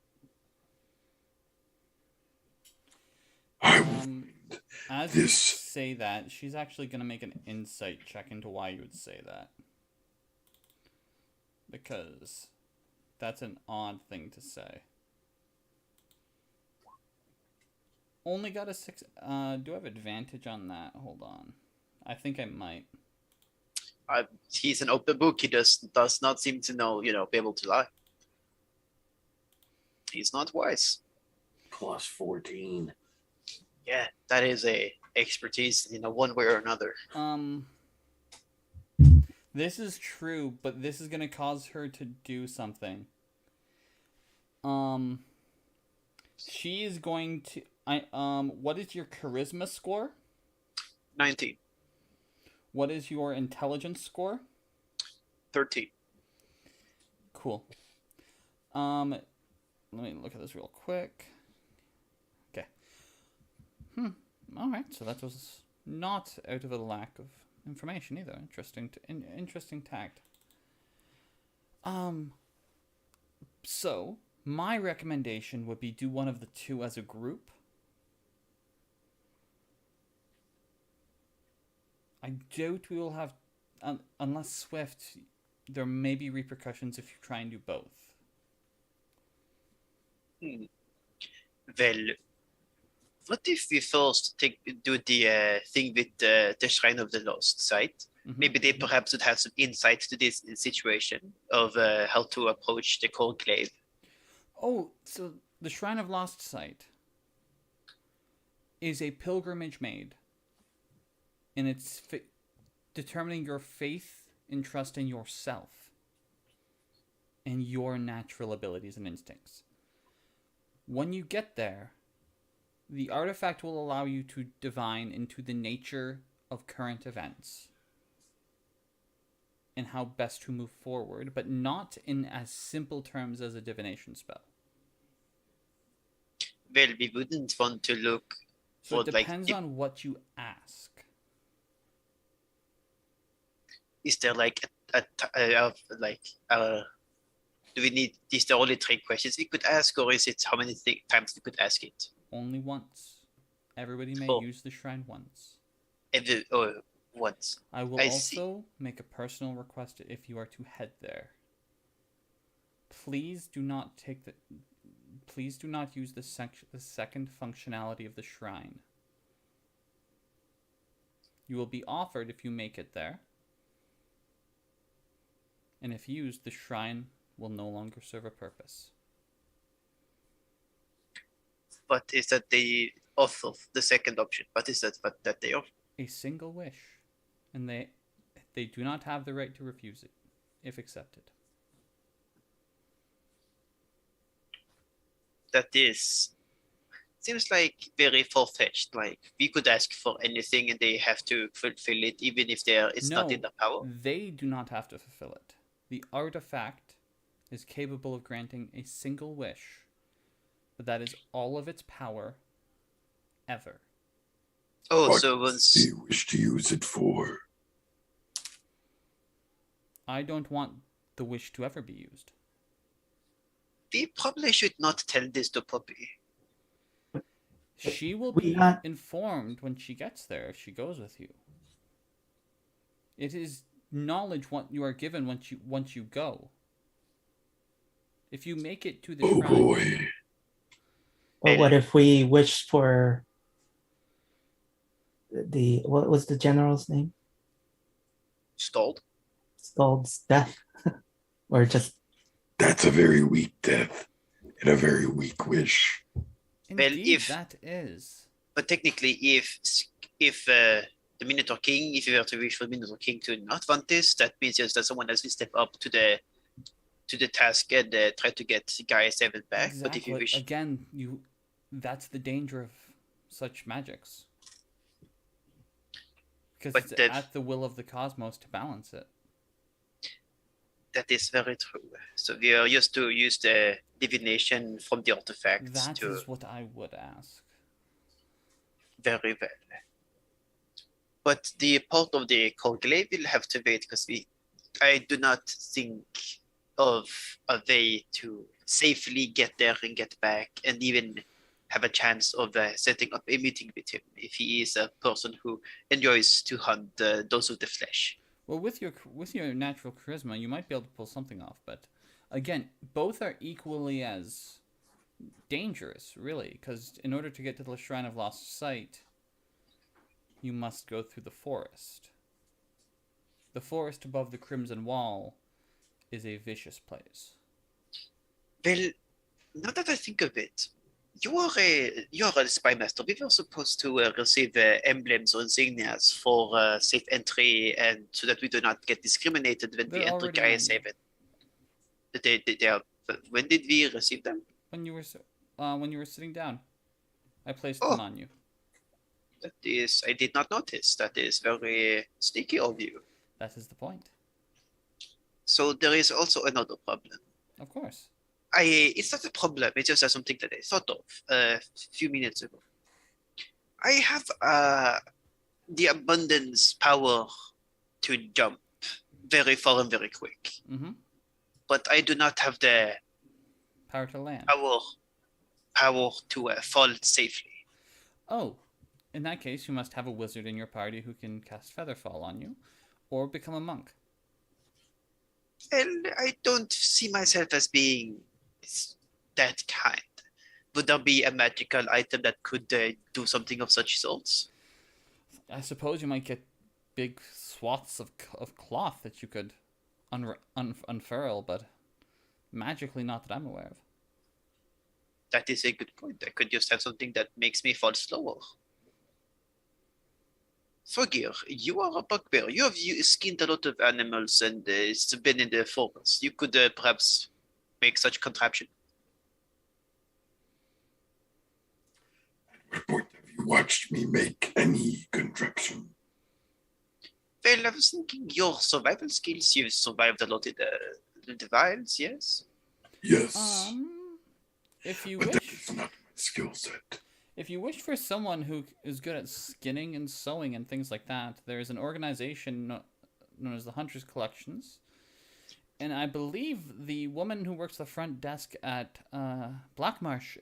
As you say that, she's actually going to make an insight check into why you would say that. Because that's an odd thing to say. Only got a 6. Do I have advantage on that? Hold on. I think I might. He's an open book. He does not seem to know, be able to lie. He's not wise. Plus 14. Yeah, that is a expertise, one way or another. This is true, but this is gonna cause her to do something. She is going to. What is your charisma score? 19. What is your intelligence score? 13. Cool. Let me look at this real quick. Okay. All right. So that was not out of a lack of information either. Interesting tact. So my recommendation would be do one of the two as a group. I doubt we will have, unless Swift, there may be repercussions if you try and do both. Well, what if we first do the thing with the Shrine of the Lost site? Mm-hmm. Maybe they perhaps would have some insight to this situation of how to approach the conclave. Oh, so the Shrine of Lost site is a pilgrimage made. And it's determining your faith and trust in yourself and your natural abilities and instincts. When you get there, the artifact will allow you to divine into the nature of current events. in how best to move forward, but not in as simple terms as a divination spell. Well, we wouldn't want to look So for it depends on what you ask. Is there like do we need? Is there only 3 questions we could ask, or is it how many times we could ask it? Only once. Everybody may use the shrine once. Once. I will also make a personal request if you are to head there. Please do not use the second functionality of the shrine. You will be offered if you make it there. And if used, the shrine will no longer serve a purpose. What is that they offer? The second option. What is that they offer? A single wish. And they do not have the right to refuse it, if accepted. That seems like very far-fetched. Like, we could ask for anything and they have to fulfill it, even if it's not in their power. They do not have to fulfill it. The artifact is capable of granting a single wish, but that is all of its power ever. Oh, What so once... do you wish to use it for? I don't want the wish to ever be used. We probably should not tell this to Poppy. She will be informed when she gets there if she goes with you. It is knowledge what you are given once you go. If you make it to the shrine... Oh boy. Well, what if we wish for what was the general's name? Scald's death. Or just... That's a very weak death and a very weak wish. Indeed, that is. But technically, if the Minotaur King, if you were to wish for the Minotaur King to not want this, that means just that someone else will step up to the task and try to get Gaia 7 back. Exactly. But if you wish... Again, that's the danger of such magics. Because it's at the will of the cosmos to balance it. That is very true. So we are used to use the divination from the artifacts. That is what I would ask. Very well. But the part of the conclave will have to wait because I do not think of a way to safely get there and get back and even have a chance of setting up a meeting with him if he is a person who enjoys to hunt those with the flesh. Well, with your natural charisma, you might be able to pull something off. But again, both are equally as dangerous, really, because in order to get to the Shrine of Lost Sight, you must go through the forest. The forest above the Crimson Wall is a vicious place. Well, now that I think of it, you are a spy master. We were supposed to receive emblems or insignias for safe entry, and so that we do not get discriminated when we enter Gaia 7. When did we receive them? When you were sitting down, I placed them on you. That is, I did not notice. That is very sneaky of you. That is the point. So there is also another problem. Of course. It's not a problem. It's just something that I thought of a few minutes ago. I have the abundance power to jump very far and very quick. Mm-hmm. But I do not have the power to land. Power to fall safely. Oh, in that case, you must have a wizard in your party who can cast Featherfall on you, or become a monk. Well, I don't see myself as being that kind. Would there be a magical item that could do something of such sorts? I suppose you might get big swaths of cloth that you could unfurl, but magically not that I'm aware of. That is a good point. I could just have something that makes me fall slower. Thoggir, you are a bugbear. You have skinned a lot of animals and it's been in the forest. You could perhaps make such contraption. At what point have you watched me make any contraption? Well, I was thinking your survival skills. You've survived a lot in the wilds, yes? Yes, If you but that wish, is not my skill set. if you wish for someone who is good at skinning and sewing and things like that, there's an organization known as the Hunters Collections. And I believe the woman who works the front desk at Blackmarsh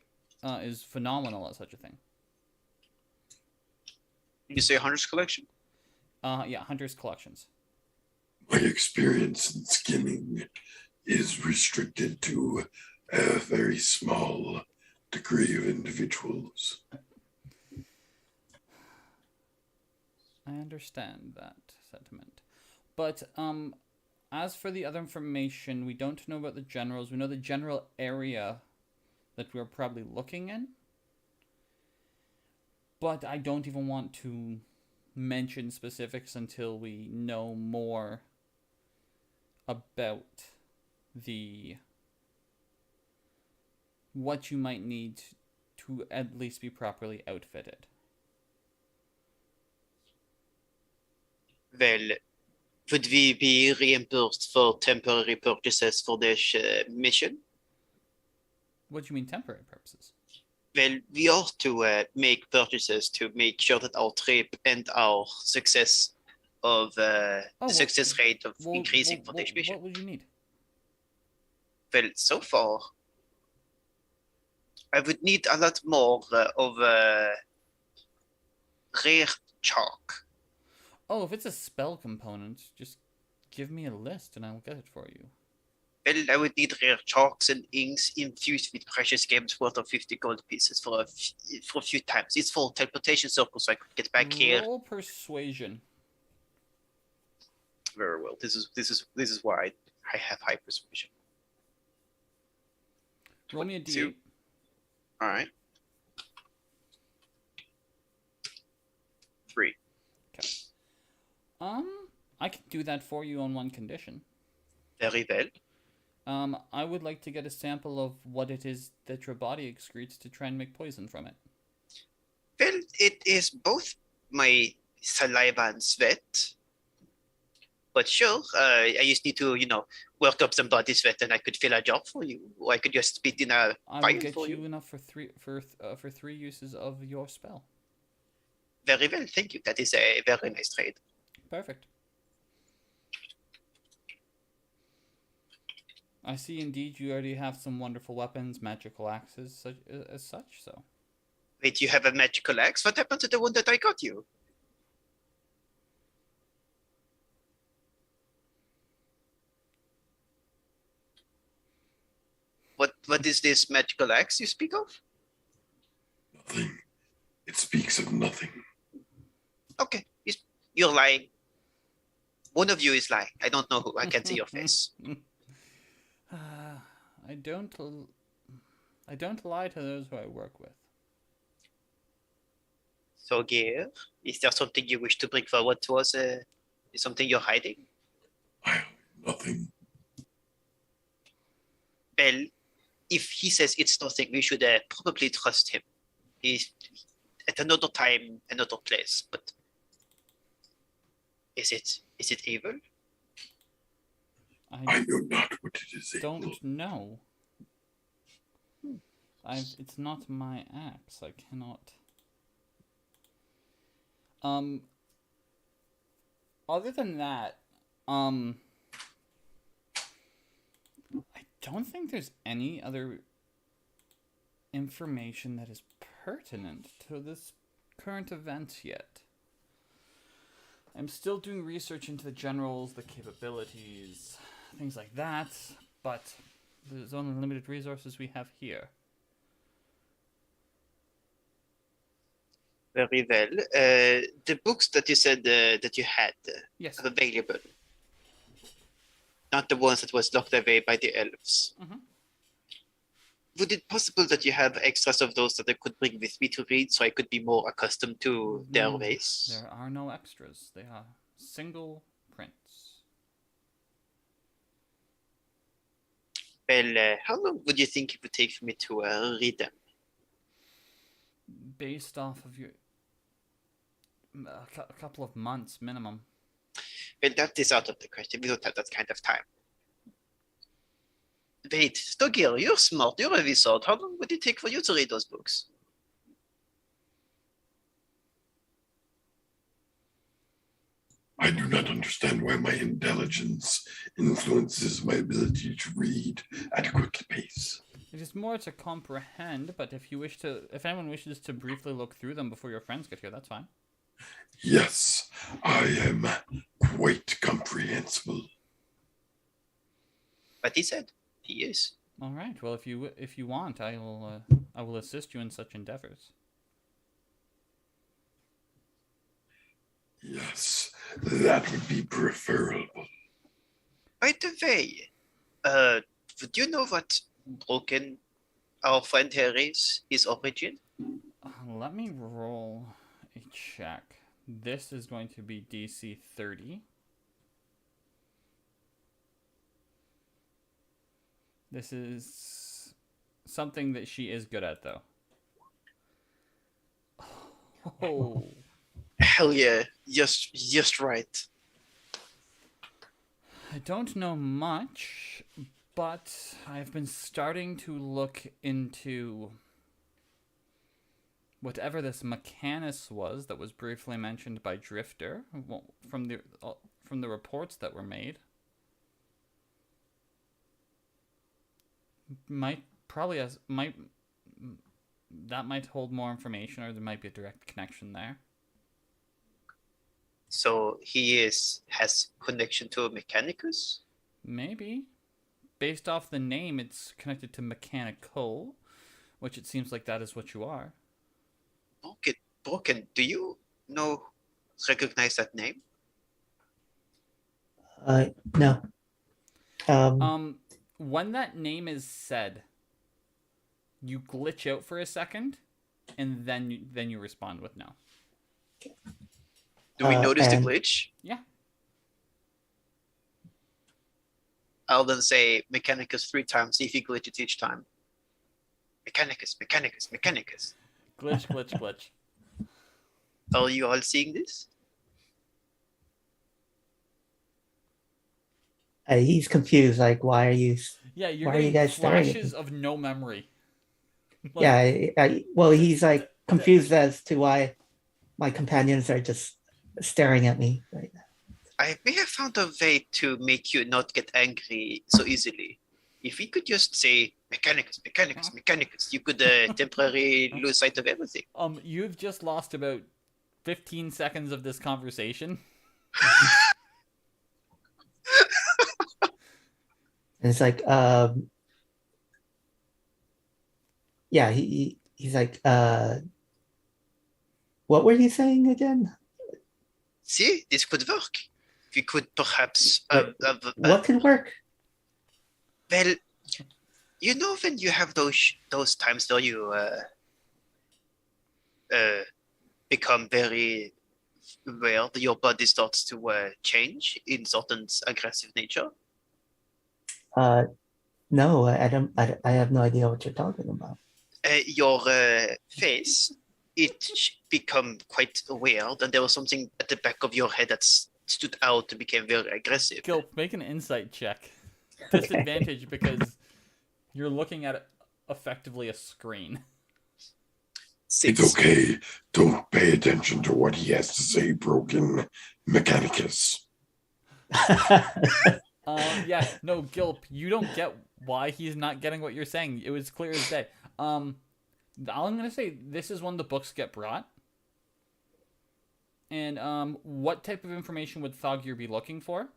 is phenomenal at such a thing. You say Hunter's Collection? Yeah, Hunters Collections. My experience in skinning is restricted to a very small degree of individuals. I understand that sentiment. But as for the other information, we don't know about the generals. We know the general area that we're probably looking in. But I don't even want to mention specifics until we know more about what you might need to at least be properly outfitted. Well, would we be reimbursed for temporary purchases for this mission? What do you mean temporary purposes? Well, we ought to make purchases to make sure that our trip and our success of the success rate of increasing for this mission. What would you need? Well, so far, I would need a lot more of rare chalk. Oh, if it's a spell component, just give me a list and I'll get it for you. Well, I would need rare chalks and inks infused with precious gems worth of 50 gold pieces for a few times. It's for teleportation circles, so I could get back here. Roll persuasion. Very well. This is why I have high persuasion. Roll me a d8. 22. All right. 3. I can do that for you on one condition. Very well. I would like to get a sample of what it is that your body excretes to try and make poison from it. Well, it is both my saliva and sweat. But sure, I just need to, work up some body sweat, and I could fill a job for you, or I could just spit in a I fire will get for you you. enough for three uses of your spell. Very well, thank you. That is a very nice trade. Perfect. I see indeed you already have some wonderful weapons, magical axes, such, so. Wait, you have a magical axe? What happened to the one that I got you? What is this magical axe you speak of? Nothing. It speaks of nothing. Okay, you're lying. One of you is lying. I don't know who. I can't see your face. I don't lie to those who I work with. Thoggir, is there something you wish to bring forward to us? Is something you're hiding? I have nothing. Well, if he says it's nothing, we should probably trust him. He's at another time, another place. But is it evil? I know not what it is. Don't know. It's not my axe. I cannot. Other than that, I don't think there's any other information that is pertinent to this current event yet. I'm still doing research into the generals, the capabilities, things like that, but there's only limited resources we have here. Very well. The books that you said that you had Yes. available, not the ones that was locked away by the elves. Mm-hmm. Would it possible that you have extras of those that I could bring with me to read, so I could be more accustomed to their ways? There are no extras. They are single prints. Well, how long would you think it would take for me to read them? Based off of your... a couple of months minimum. But that is out of the question. We don't have that kind of time. Wait, Thoggir, you're smart. You're a wizard. How long would it take for you to read those books? I do not understand why my intelligence influences my ability to read at a quick pace. It is more to comprehend, but if anyone wishes to briefly look through them before your friends get here, that's fine. Yes, I am quite comprehensible. But he said he is. All right. Well, if you want, I will assist you in such endeavors. Yes, that would be preferable. By the way, would you know what broken our friend here is? His origin? Let me roll a check. This is going to be DC 30. This is something that she is good at, though. Oh. Hell yeah. Just right. I don't know much, but I've been starting to look into whatever this Mechanus was that was briefly mentioned by Drifter from the reports that were made. That might hold more information, or there might be a direct connection there. So he has connection to a Mechanicus? Maybe. Based off the name, it's connected to mechanical, which it seems like that is what you are. Broken. Do you recognize that name? No. When that name is said, you glitch out for a second, and then you respond with no. Do we notice the glitch? Yeah. I'll then say Mechanicus 3 times, see if he glitches each time. Mechanicus. Glitch. Are you all seeing this? He's confused. Like, why are you? Yeah, you're why are you getting guys staring at me? flashes of no memory. Well, he's like confused as to why my companions are just staring at me right now. I may have found a way to make you not get angry so easily. If we could just say Mechanicus, you could temporarily lose sight of everything. You've just lost about 15 seconds of this conversation. And it's like, yeah, he's like, what were you saying again? See, this could work. We could perhaps... what could work? Well, you know when you have those times where you become very weird, your body starts to change in certain aggressive nature? No, I have no idea what you're talking about. Your face, it become quite weird, and there was something at the back of your head that stood out and became very aggressive. Gilp, make an insight check. Disadvantage because you're looking at effectively a screen. 6. It's okay. Don't pay attention to what he has to say, Broken Mechanicus. Yeah, no, Gilp, you don't get why he's not getting what you're saying. It was clear as day. All I'm gonna say, this is when the books get brought. And what type of information would Thoggir be looking for?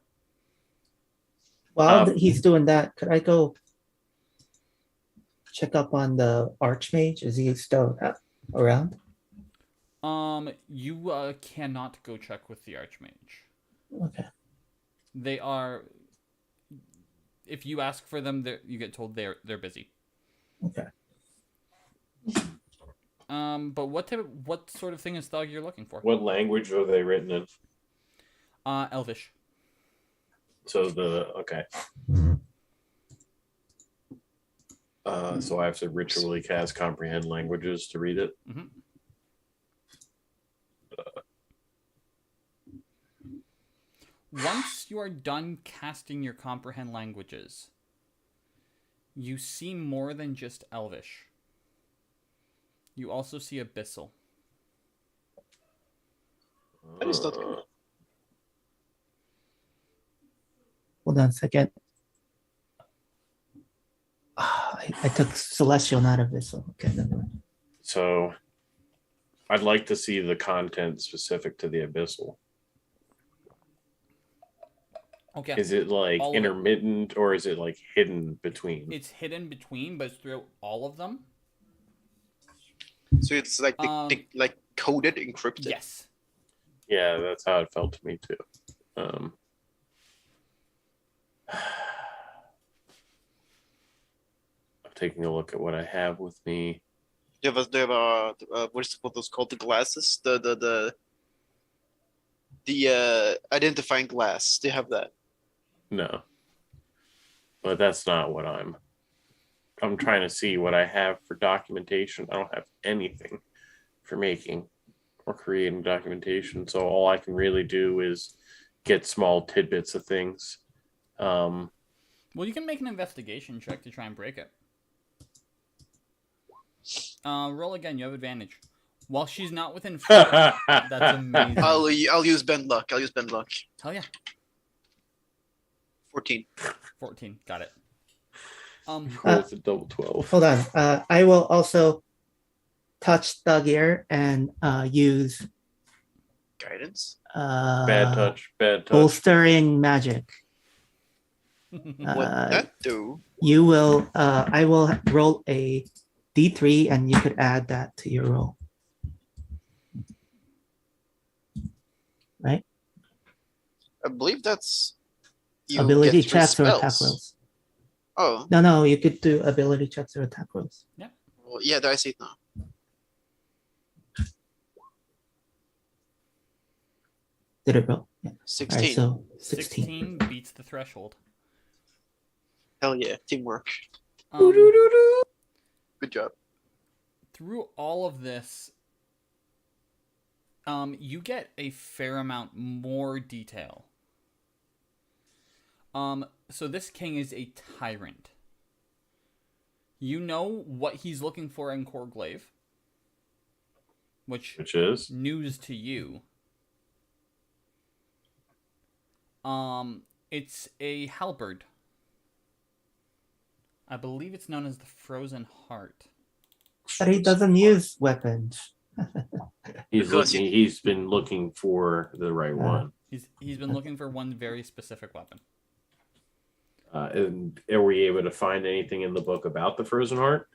While he's doing that, could I go check up on the Archmage? Is he still around? You cannot go check with the Archmage. Okay. They are. If you ask for them, you get told they're busy. Okay. But what sort of thing is Thoggir looking for? What language are they written in? Elvish. So okay. So I have to ritually cast comprehend languages to read it. Mm-hmm. you are done casting your comprehend languages, you see more than just Elvish. You also see Abyssal. That is not good. Hold on a second. I took Celestial, not Abyssal. Okay, never mind. So I'd like to see the content specific to the Abyssal. Okay. Is it like All of it. intermittent or is it like hidden between? It's hidden between, but it's throughout all of them. So it's like like coded, encrypted. Yes. Yeah, that's how it felt to me too. I'm taking a look at what I have with me. They have what's what those called, the glasses, the identifying glass. They have that. No, but that's not what I'm trying to see what I have for documentation. I don't have anything for making or creating documentation, so all I can really do is get small tidbits of things. Well, you can make an investigation check to try and break it. Roll again. You have advantage. While she's not within 4, that's amazing. I'll use bend luck. I'll use bend luck. Hell yeah. 14. 14. Got it. It's a double 12. Hold on. I will also touch Thoggir and use Guidance. Bad touch. bolstering magic. What that do? You will. I will roll a D3, and you could add that to your roll. Right? I believe that's Ability get 3 checks or spells. attack rolls. Oh, No, you could do ability checks or attack rolls. well, yeah, I see it now. Did it roll? Yeah. 16. All right, so 16. 16 beats the threshold. Hell yeah, teamwork. Good job. Through all of this, you get a fair amount more detail. So this king is a tyrant. You know what he's looking for in Korglaive, which is news to you. It's a halberd. I believe it's known as the Frozen Heart. But he doesn't use weapons. He's been looking for the right one. He's been looking for one very specific weapon. And are we able to find anything in the book about the Frozen Heart?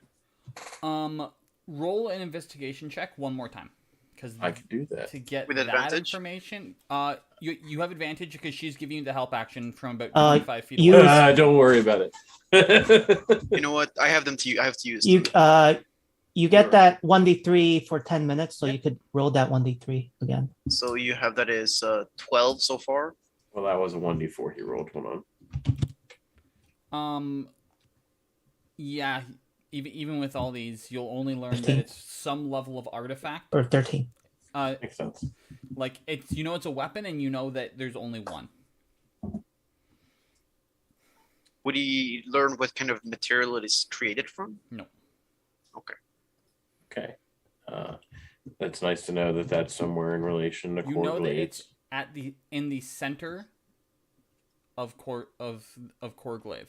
Roll an investigation check one more time, because I could do that. to get With that advantage? information. You have advantage because she's giving you the help action from about 25 feet you- away. Don't worry about it. You know what? I have them to. I have to use You them. you get that 1d3 for 10 minutes, so you could roll that 1d3 again. So you have that is 12 so far. Well, that was a 1d4 he rolled. Hold on. Yeah. Even with all these, you'll only learn that 15. it's some level of artifact. Or 13. Makes sense. Like it's it's a weapon, and you know that there's only one. Would he learn what kind of material it is created from? No. Okay. Okay. That's nice to know that that's somewhere in relation to You know that Korglaive. it's in the center of Korglaive.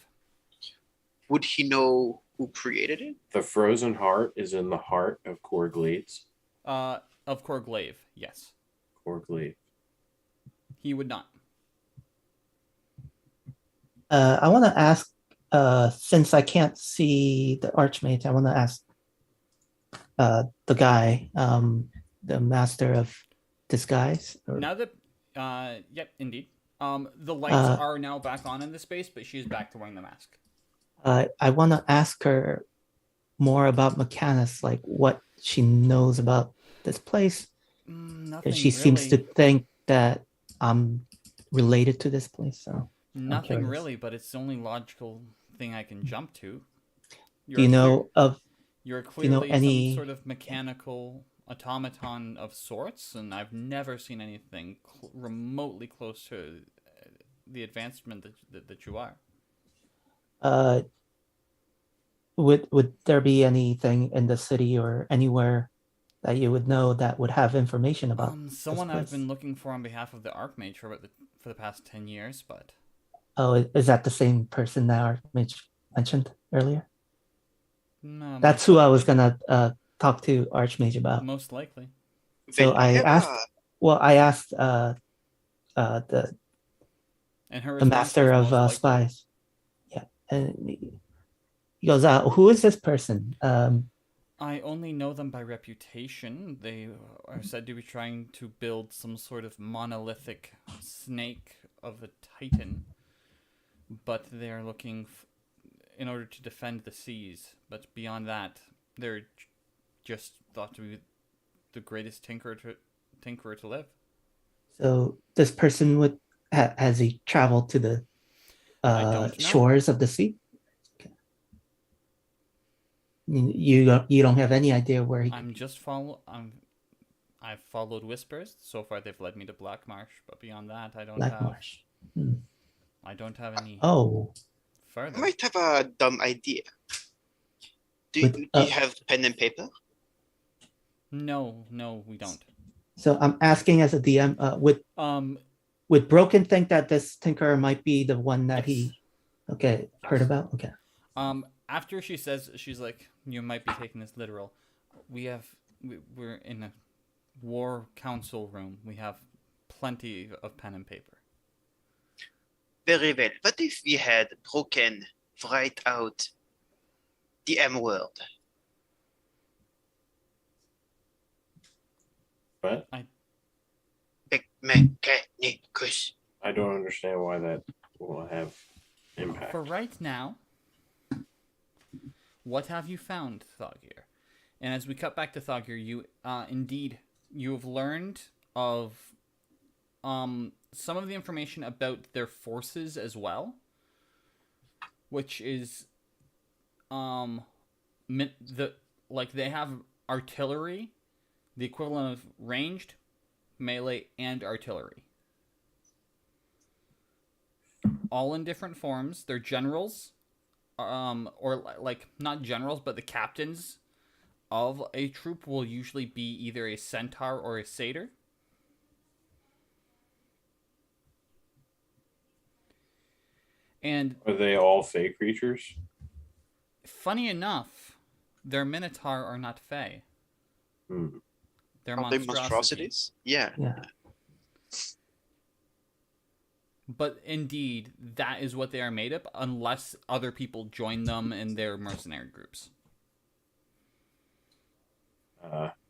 Would he know who created it? The Frozen Heart is in the heart of Korglaive. Of Korglaive, yes. Korglaive. He would not. I want to ask, since I can't see the Archmage, I want to ask the guy, the Master of Disguise. Now that, yep, indeed. The lights are now back on in the space, but she's back to wearing the mask. I want to ask her more about mechanics, like what she knows about this place. Nothing. She seems to think that I'm related to this place. So Nothing curious. really, but it's the only logical thing I can jump to. do you know of? You're you know clearly any- some sort of mechanical automaton of sorts, and I've never seen anything remotely close to the advancement that you are. Would there be anything in the city or anywhere that you would know that would have information about? Someone I've been looking for on behalf of the Archmage for the past 10 years, but. Oh, is that the same person that Archmage mentioned earlier? No, that's who I was gonna talk to Archmage about. Most likely. So I asked. Well, I asked the master of spies. Yeah, and he goes, "Who is this person?" I only know them by reputation. They are said to be trying to build some sort of monolithic snake of a titan, but they are looking in order to defend the seas. But beyond that, they're just thought to be the greatest tinkerer to live. So this person has he traveled to the shores of the sea? Okay. You don't have any idea where he. I've followed whispers. So far, they've led me to Black Marsh, but beyond that, I don't Black have. Marsh. I don't have any. Oh. Further. I might have a dumb idea. Do you have pen and paper? No, we don't. So I'm asking as a DM, would Broken think that this tinkerer might be the one that he heard about? Okay. After she says, she's like, you might be taking this literal. We're in a war council room. We have plenty of pen and paper. Very well. What if we had Broken write out the M word? What? I don't understand why that will have impact. For right now, what have you found, Thoggir? And as we cut back to Thoggir, you have learned of some of the information about their forces as well, which is they have artillery, the equivalent of ranged, melee, and artillery. All in different forms. They're generals, or not generals, but the captains of a troop will usually be either a centaur or a satyr. And are they all fey creatures? Funny enough, their minotaur are not fey. They're monstrosities. Yeah. But indeed, that is what they are made of, unless other people join them in their mercenary groups.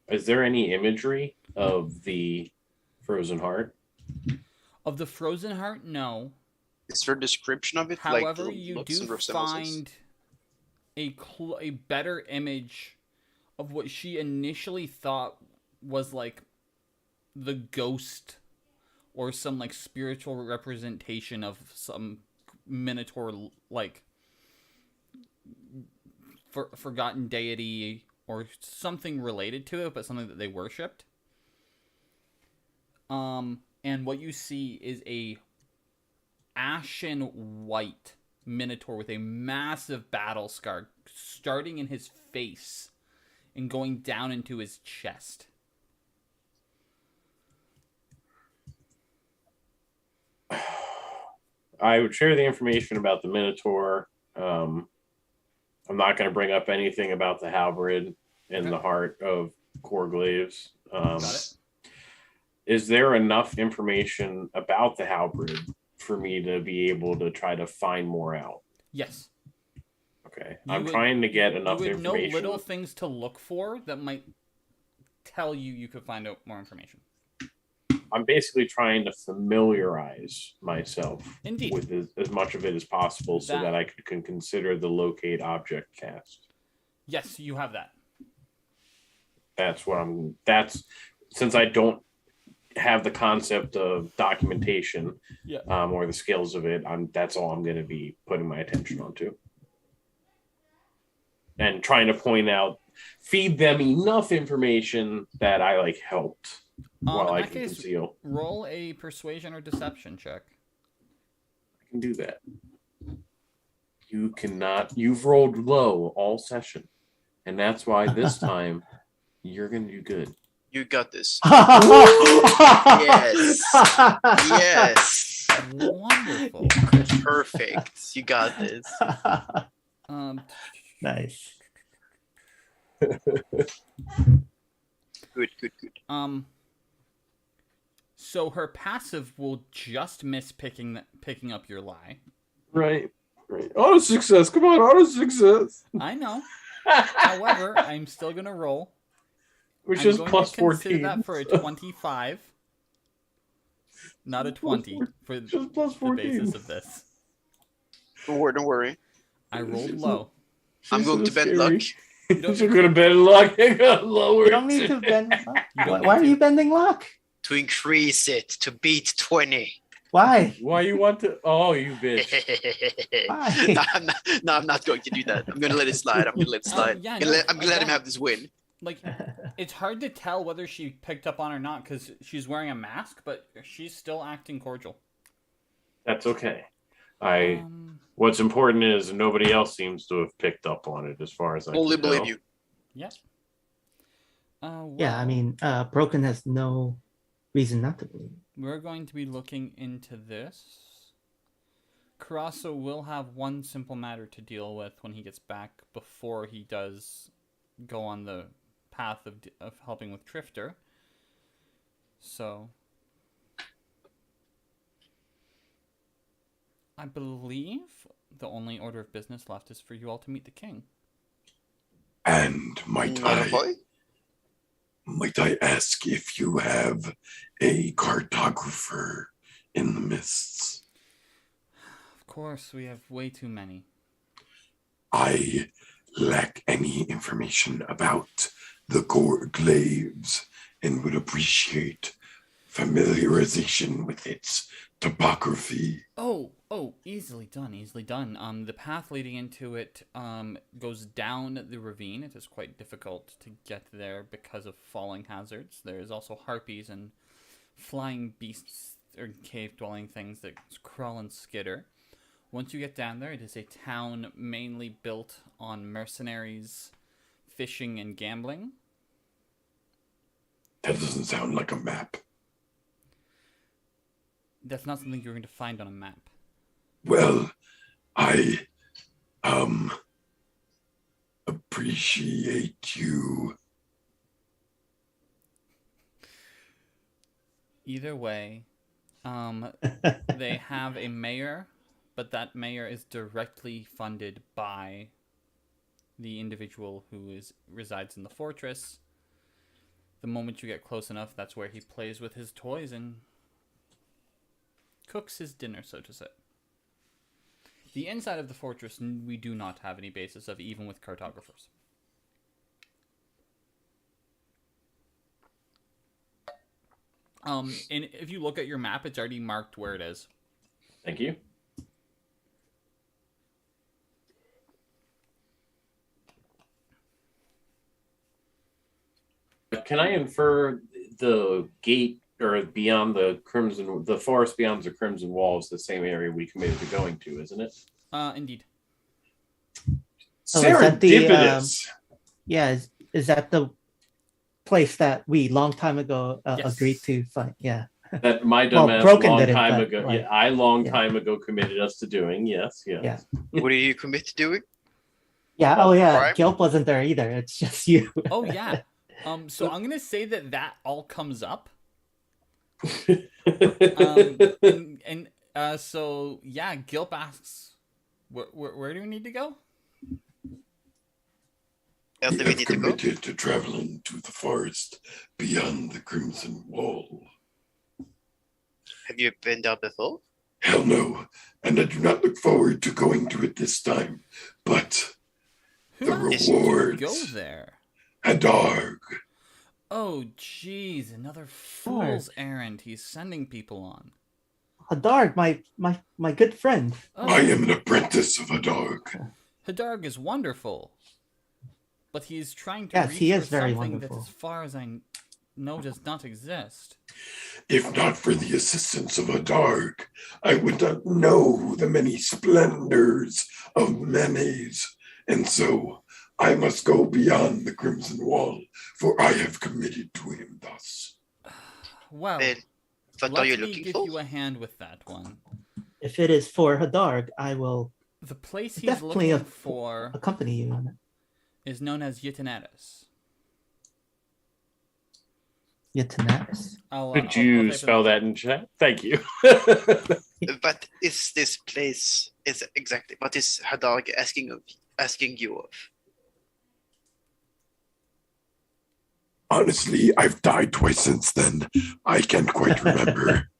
Is there any imagery of the Frozen Heart? Of the Frozen Heart, no. Is there a description of it? However, you do find a better image of what she initially thought was like the ghost or some like spiritual representation of some minotaur forgotten deity or something related to it, but something that they worshipped. And what you see is a ashen white minotaur with a massive battle scar starting in his face and going down into his chest. I would share the information about the Minotaur. I'm not going to bring up anything about the halberd in the heart of Corglaves. Got it. Is there enough information about the halberd for me to be able to try to find more out? Yes. Okay. I'm trying to get enough information. You would know little information. things to look for that might tell you could find out more information. I'm basically trying to familiarize myself Indeed. with as much of it as possible so that I can consider the locate object cast. Yes, you have that. That's since I don't have the concept of documentation or the skills of it, that's all I'm going to be putting my attention onto. And trying to feed them enough information that I helped while I can conceal. Roll a persuasion or deception check. can do that. You cannot. You've rolled low all session, and that's why this time you're gonna do good. You got this. yes. Yes. Wonderful. Perfect. You got this. Nice. Good. So her passive will just miss picking up your lie. Right. Auto success. Come on, auto success. I know. However, I'm still gonna roll. Which I'm is going plus to consider 14. that for a 25, not a 20 for Just plus the 14. basis of this. Don't worry. I rolled low. I'm going to bend luck. You're gonna bend luck. You're gonna lower You don't need to bend luck. Why are you bending luck? To increase it to beat 20. Why? Why you want to? Oh, you bitch. Why? No, I'm not going to do that. I'm going to let it slide. Yeah, I'm gonna let him have this win. Like, it's hard to tell whether she picked up on or not because she's wearing a mask, but she's still acting cordial. That's okay. What's important is nobody else seems to have picked up on it, as far as I Only can believe tell. you. Yeah. Yeah, I mean, Broken has no reason not to believe. We're going to be looking into this. Carasso will have one simple matter to deal with when he gets back before he does go on the path of helping with Drifter. So I believe the only order of business left is for you all to meet the king. And might I ask if you have a cartographer in the mists? Of course, we have way too many. I lack any information about the glaives and would appreciate familiarization with its topography. Oh, easily done. The path leading into it goes down the ravine. It is quite difficult to get there because of falling hazards. There is also harpies and flying beasts or cave-dwelling things that crawl and skitter. Once you get down there, it is a town mainly built on mercenaries, fishing, and gambling. That doesn't sound like a map. That's not something you're going to find on a map. Well, I appreciate you. Either way, they have a mayor, but that mayor is directly funded by the individual who resides in the fortress. The moment you get close enough, that's where he plays with his toys and cooks his dinner, so to say. The inside of the fortress, we do not have any basis of, even with cartographers. And if you look at your map, it's already marked where it is. Thank you. Can I infer the gate or beyond the forest beyond the Crimson Wall is the same area we committed to going to, isn't it? Indeed. Oh, is that the, Serendipitous. Yeah, is that the place that we long time ago Yes. agreed to find? Yeah. That my dumbass Broken long did it, time but, ago. like, Yeah, I long yeah. time ago committed us to doing. Yes. Yeah. What do you commit to doing? Yeah. Oh, yeah. Right. Gilp wasn't there either. It's just you. Oh, yeah. So I'm going to say that all comes up. So, yeah, Gilp asks, where do we need to go? Where We do we have need to go? committed to traveling to the forest beyond the Crimson Wall. Have you been down before? Hell no, and I do not look forward to going to it this time. But Who the asked you to rewards, go there? Hadarg, Oh, jeez, another fool's errand he's sending people on. Hadarg, my good friend. Oh, I am an apprentice of Hadarg. Hadarg is wonderful. But he's trying to Yes, reach he for is very something wonderful. that, as far as I does not exist. If not for the assistance of a dark, I would not know the many splendors of mayonnaise, and so I must go beyond the Crimson Wall, for I have committed to him thus. Well, Well, what are you let me looking give for? you a hand with that one. If it is for Hadarg, I will The place he's definitely looking for accompany you on it. is known as Yitanaris. Yitanaris. Could you type spell it that in chat? Thank you. What is this place? Is exactly what is Hadarg asking you of? Honestly, I've died twice since then. I can't quite remember.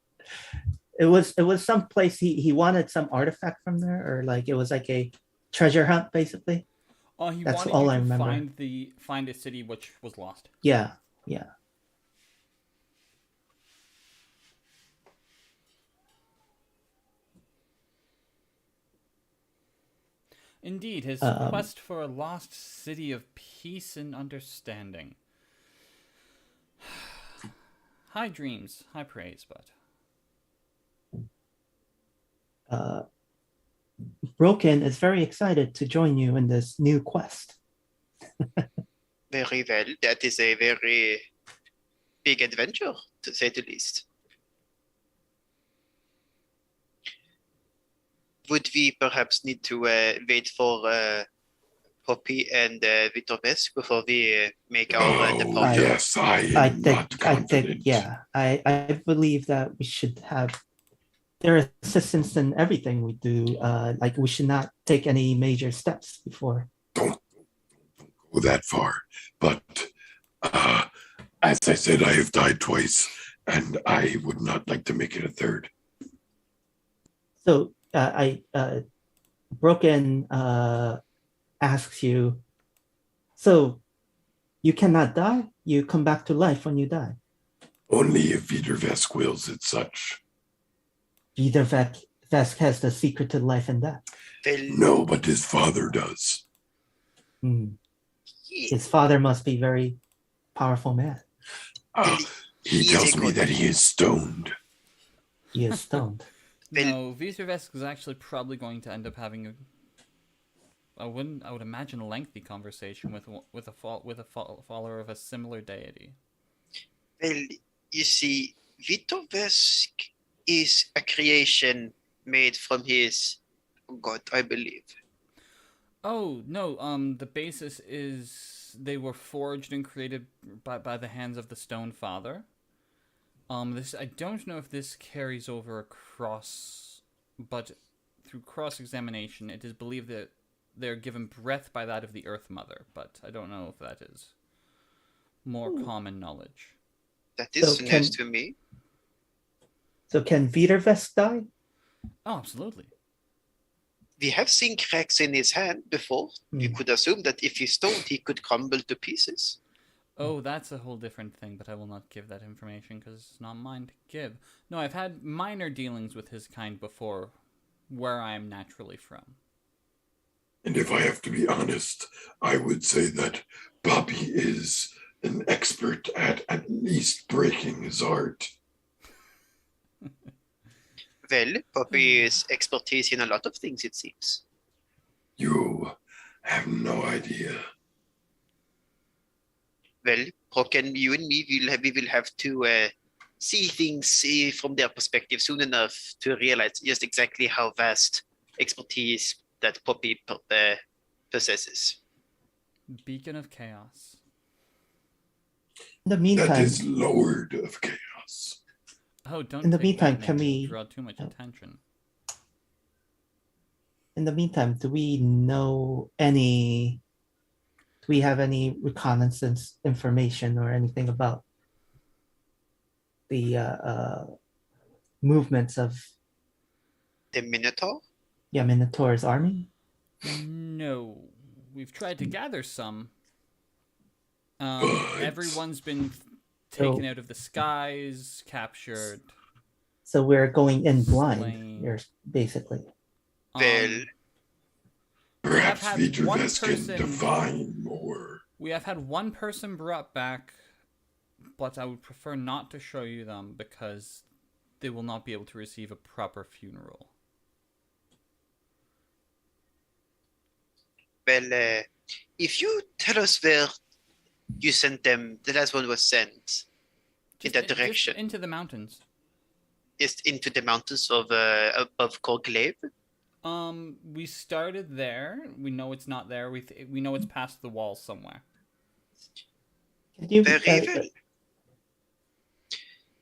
It was some place he wanted some artifact from there, or like it was like a treasure hunt basically. He That's wanted all you I to remember. find a city which was lost. Yeah. Indeed, his quest for a lost city of peace and understanding. High dreams, high praise, but Broken is very excited to join you in this new quest. Very well. That is a very big adventure, to say the least. Would we perhaps need to wait for Poppy and Viettervesk before we make our departure? Yes, I think, yeah. I believe that we should have their assistance in everything we do. Like we should not take any major steps before. Don't go that far. But as I said, I have died twice, and I would not like to make it a third. So Broken asks you, so you cannot die? You come back to life when you die? Only if Viettervesk wills it such. Viettervesk has the secret to life and death. No, but his father does. His father must be very powerful man. He tells me that he is stoned. He is stoned. no, Viettervesk is actually probably going to end up having I would imagine a lengthy conversation with a follower of a similar deity. Well, you see, Viettervesk is a creation made from his god, I believe. Oh, no, the basis is they were forged and created by the hands of the Stone Father. I don't know if this carries over across, but through cross-examination, it is believed that they're given breath by that of the Earth Mother, but I don't know if that is more common knowledge. That is news to me. So can Viettervesk die? Oh, absolutely. We have seen cracks in his hand before. You could assume that if he's stoned, he could crumble to pieces. Oh, that's a whole different thing, but I will not give that information because it's not mine to give. No, I've had minor dealings with his kind before, where I am naturally from. And if I have to be honest, I would say that Bobby is an expert at least breaking his heart. Well, Poppy's expertise in a lot of things, it seems. You have no idea. Well, Broken, you and me, we will have to see things from their perspective soon enough to realize just exactly how vast expertise that Poppy possesses. Beacon of Chaos. In the meantime, that is Lord of Chaos. Oh, don't. In the take meantime, that can name, we it'll draw too much attention? In the meantime, do we know any? Do we have any reconnaissance information or anything about the movements of The Minotaur? Yeah, Minotaur's army? No, we've tried to gather some. But- Everyone's been taken out of the skies, captured. So we're going in blind, Slain. you're basically. Well, Perhaps had one Viettervesk can person- divine more. We have had one person brought back, but I would prefer not to show you them because they will not be able to receive a proper funeral. Well, if you tell us where you sent them, the last one was sent in that direction. Just into the mountains. Just into the mountains of above Corglaive. We started there. We know it's not there. We know it's past the wall somewhere. Very well.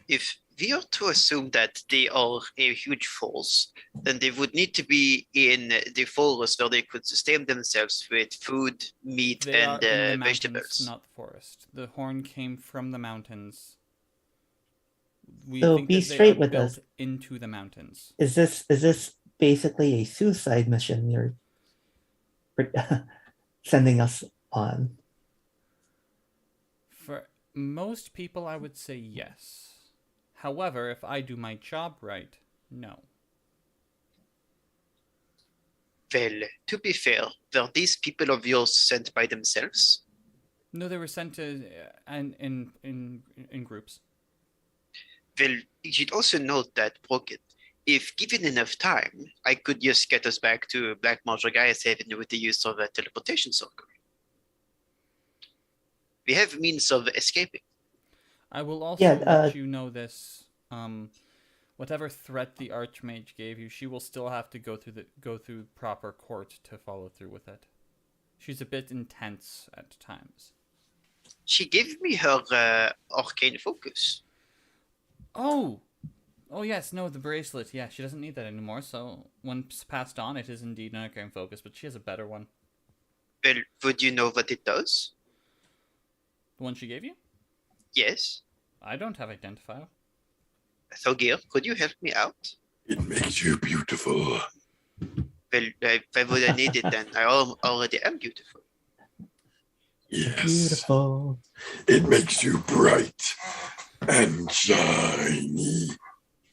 If we are to assume that they are a huge force, then they would need to be in the forest where they could sustain themselves with food, meat, They are and in the vegetables. mountains, not the forest. The horn came from the mountains. We So think be that they straight are with built us. into the mountains. Is this basically a suicide mission you're sending us on? For most people, I would say yes. However, if I do my job right, no. Well, to be fair, were these people of yours sent by themselves? No, they were sent to in groups. Well, you should also note that, Brocket, if given enough time, I could just get us back to Black Marshal Gaia's Haven with the use of a teleportation circle. We have means of escaping. I will also let you know this. Whatever threat the Archmage gave you, she will still have to go through proper court to follow through with it. She's a bit intense at times. She gave me her arcane focus. Oh yes, no, the bracelet. Yeah, she doesn't need that anymore. So once passed on, it is indeed an arcane focus, but she has a better one. Well, would you know what it does? The one she gave you? Yes. I don't have identifier. Thoggir, could you help me out? It makes you beautiful. Well, why would I need it then? I already am beautiful. Yes. Beautiful. It makes you bright and shiny.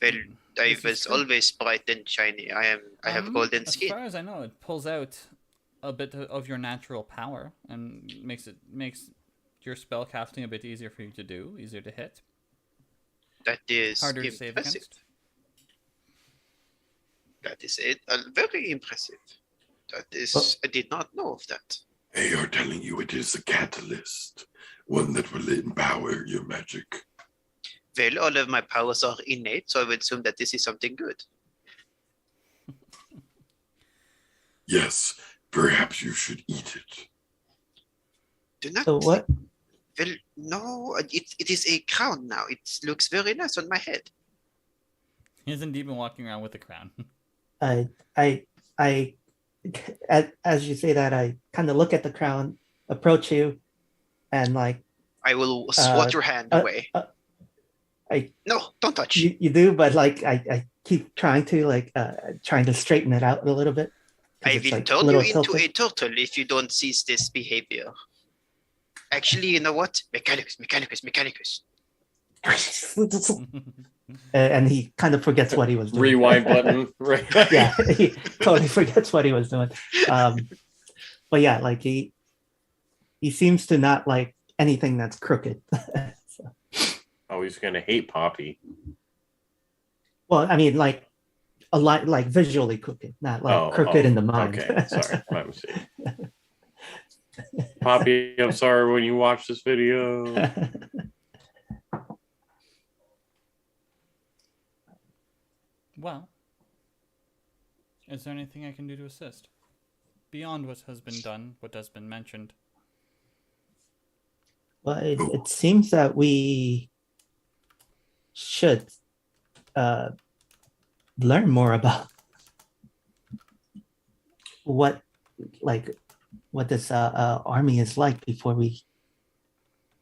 Well, I This is was true. always bright and shiny. I have golden As skin. far as I know, it pulls out a bit of your natural power and makes your spell casting a bit easier for you to do, easier to hit. That is Harder to save impressive. against. That is it. Very impressive. That is. Well- I did not know of that. They are telling you it is a catalyst, one that will empower your magic. Well, all of my powers are innate, so I would assume that this is something good. Yes, perhaps you should eat it. Do not. So what? Well, no. It is a crown now. It looks very nice on my head. He has indeed been walking around with a crown. As you say that, I kind of look at the crown, approach you, and like I will swat your hand away. No, don't touch. you do, but like I keep trying to straighten it out a little bit. 'Cause I it's, will like, turn you little into tilted. a turtle if you don't cease this behavior. Actually, you know what? Mechanicus. And he kind of forgets what he was doing. Rewind button. Right. Yeah, he totally forgets what he was doing. But yeah, like he seems to not like anything that's crooked. So, Oh, he's gonna hate Poppy. well, I mean, like a lot, like visually crooked, not like crooked in the mind. Okay, sorry, my mistake. Poppy, I'm sorry when you watch this video. Well, is there anything I can do to assist? Beyond what has been done, what has been mentioned. Well, it seems that we should learn more about what this army is like before we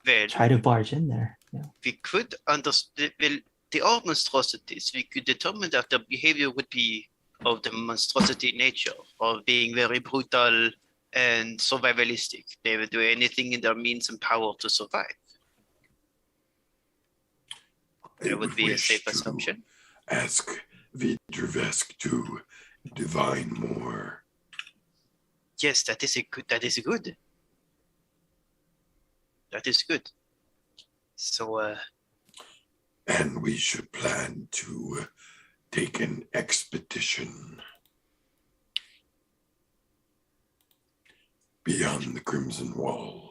Well, try to barge in there. Yeah. we could understand. Well, they are monstrosities. We could determine that their behavior would be of the monstrosity nature, of being very brutal and survivalistic. They would do anything in their means and power to survive. I That would be a wish safe to assumption. Ask Viettervesk to divine more. Yes, that is good. That is good. So, And we should plan to take an expedition beyond the Crimson Wall.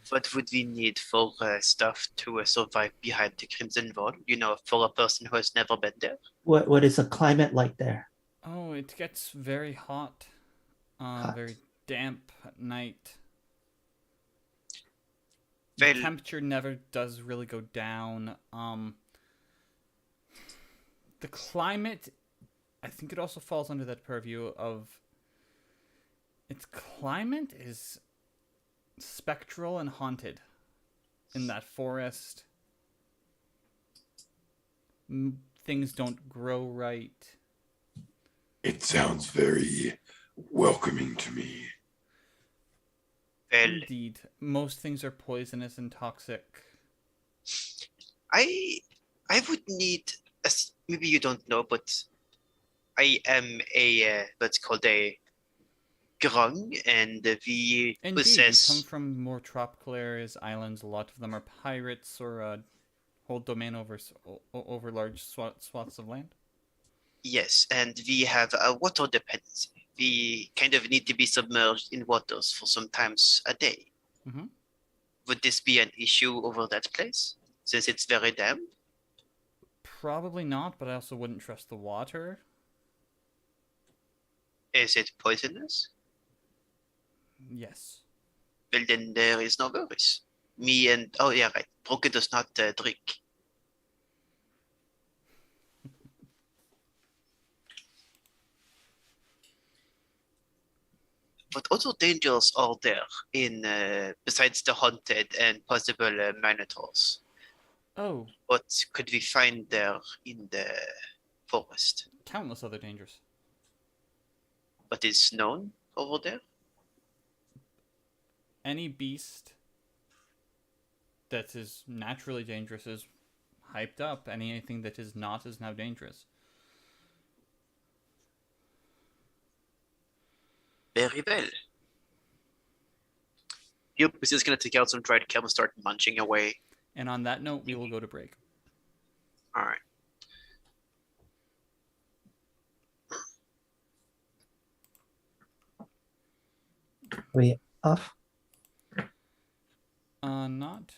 what would we need for stuff to survive behind the Crimson Wall? You know, for a person who has never been there? What is the climate like there? Oh, it gets very hot. Hot. Very damp at night. Well- The temperature never does really go down. The climate, I think it also falls under that purview of its climate is spectral and haunted in that forest. Things don't grow right. It sounds very welcoming to me. Well, Indeed, most things are poisonous and toxic. I would need, maybe you don't know, but I am a, what's called a grung, and we Indeed, possess... you come from more tropical areas, islands. A lot of them are pirates or hold domain over large swaths of land. Yes, and we have a water dependency. We kind of need to be submerged in waters for sometimes a day. Mhm. Would this be an issue over that place, since it's very damp? Probably not, but I also wouldn't trust the water. Is it poisonous? Yes. Well, then there is no worries. Me and, oh yeah, right, Broken does not drink. What other dangers are there in besides the haunted and possible minotaurs? Oh, What could we find there in the forest? countless other dangers. What is known over there? Any beast that is naturally dangerous is hyped up. Anything that is not is now dangerous. Very well. Gilp is just going to take out some dried kelp and start munching away. And on that note, we will go to break. All right. We off? Not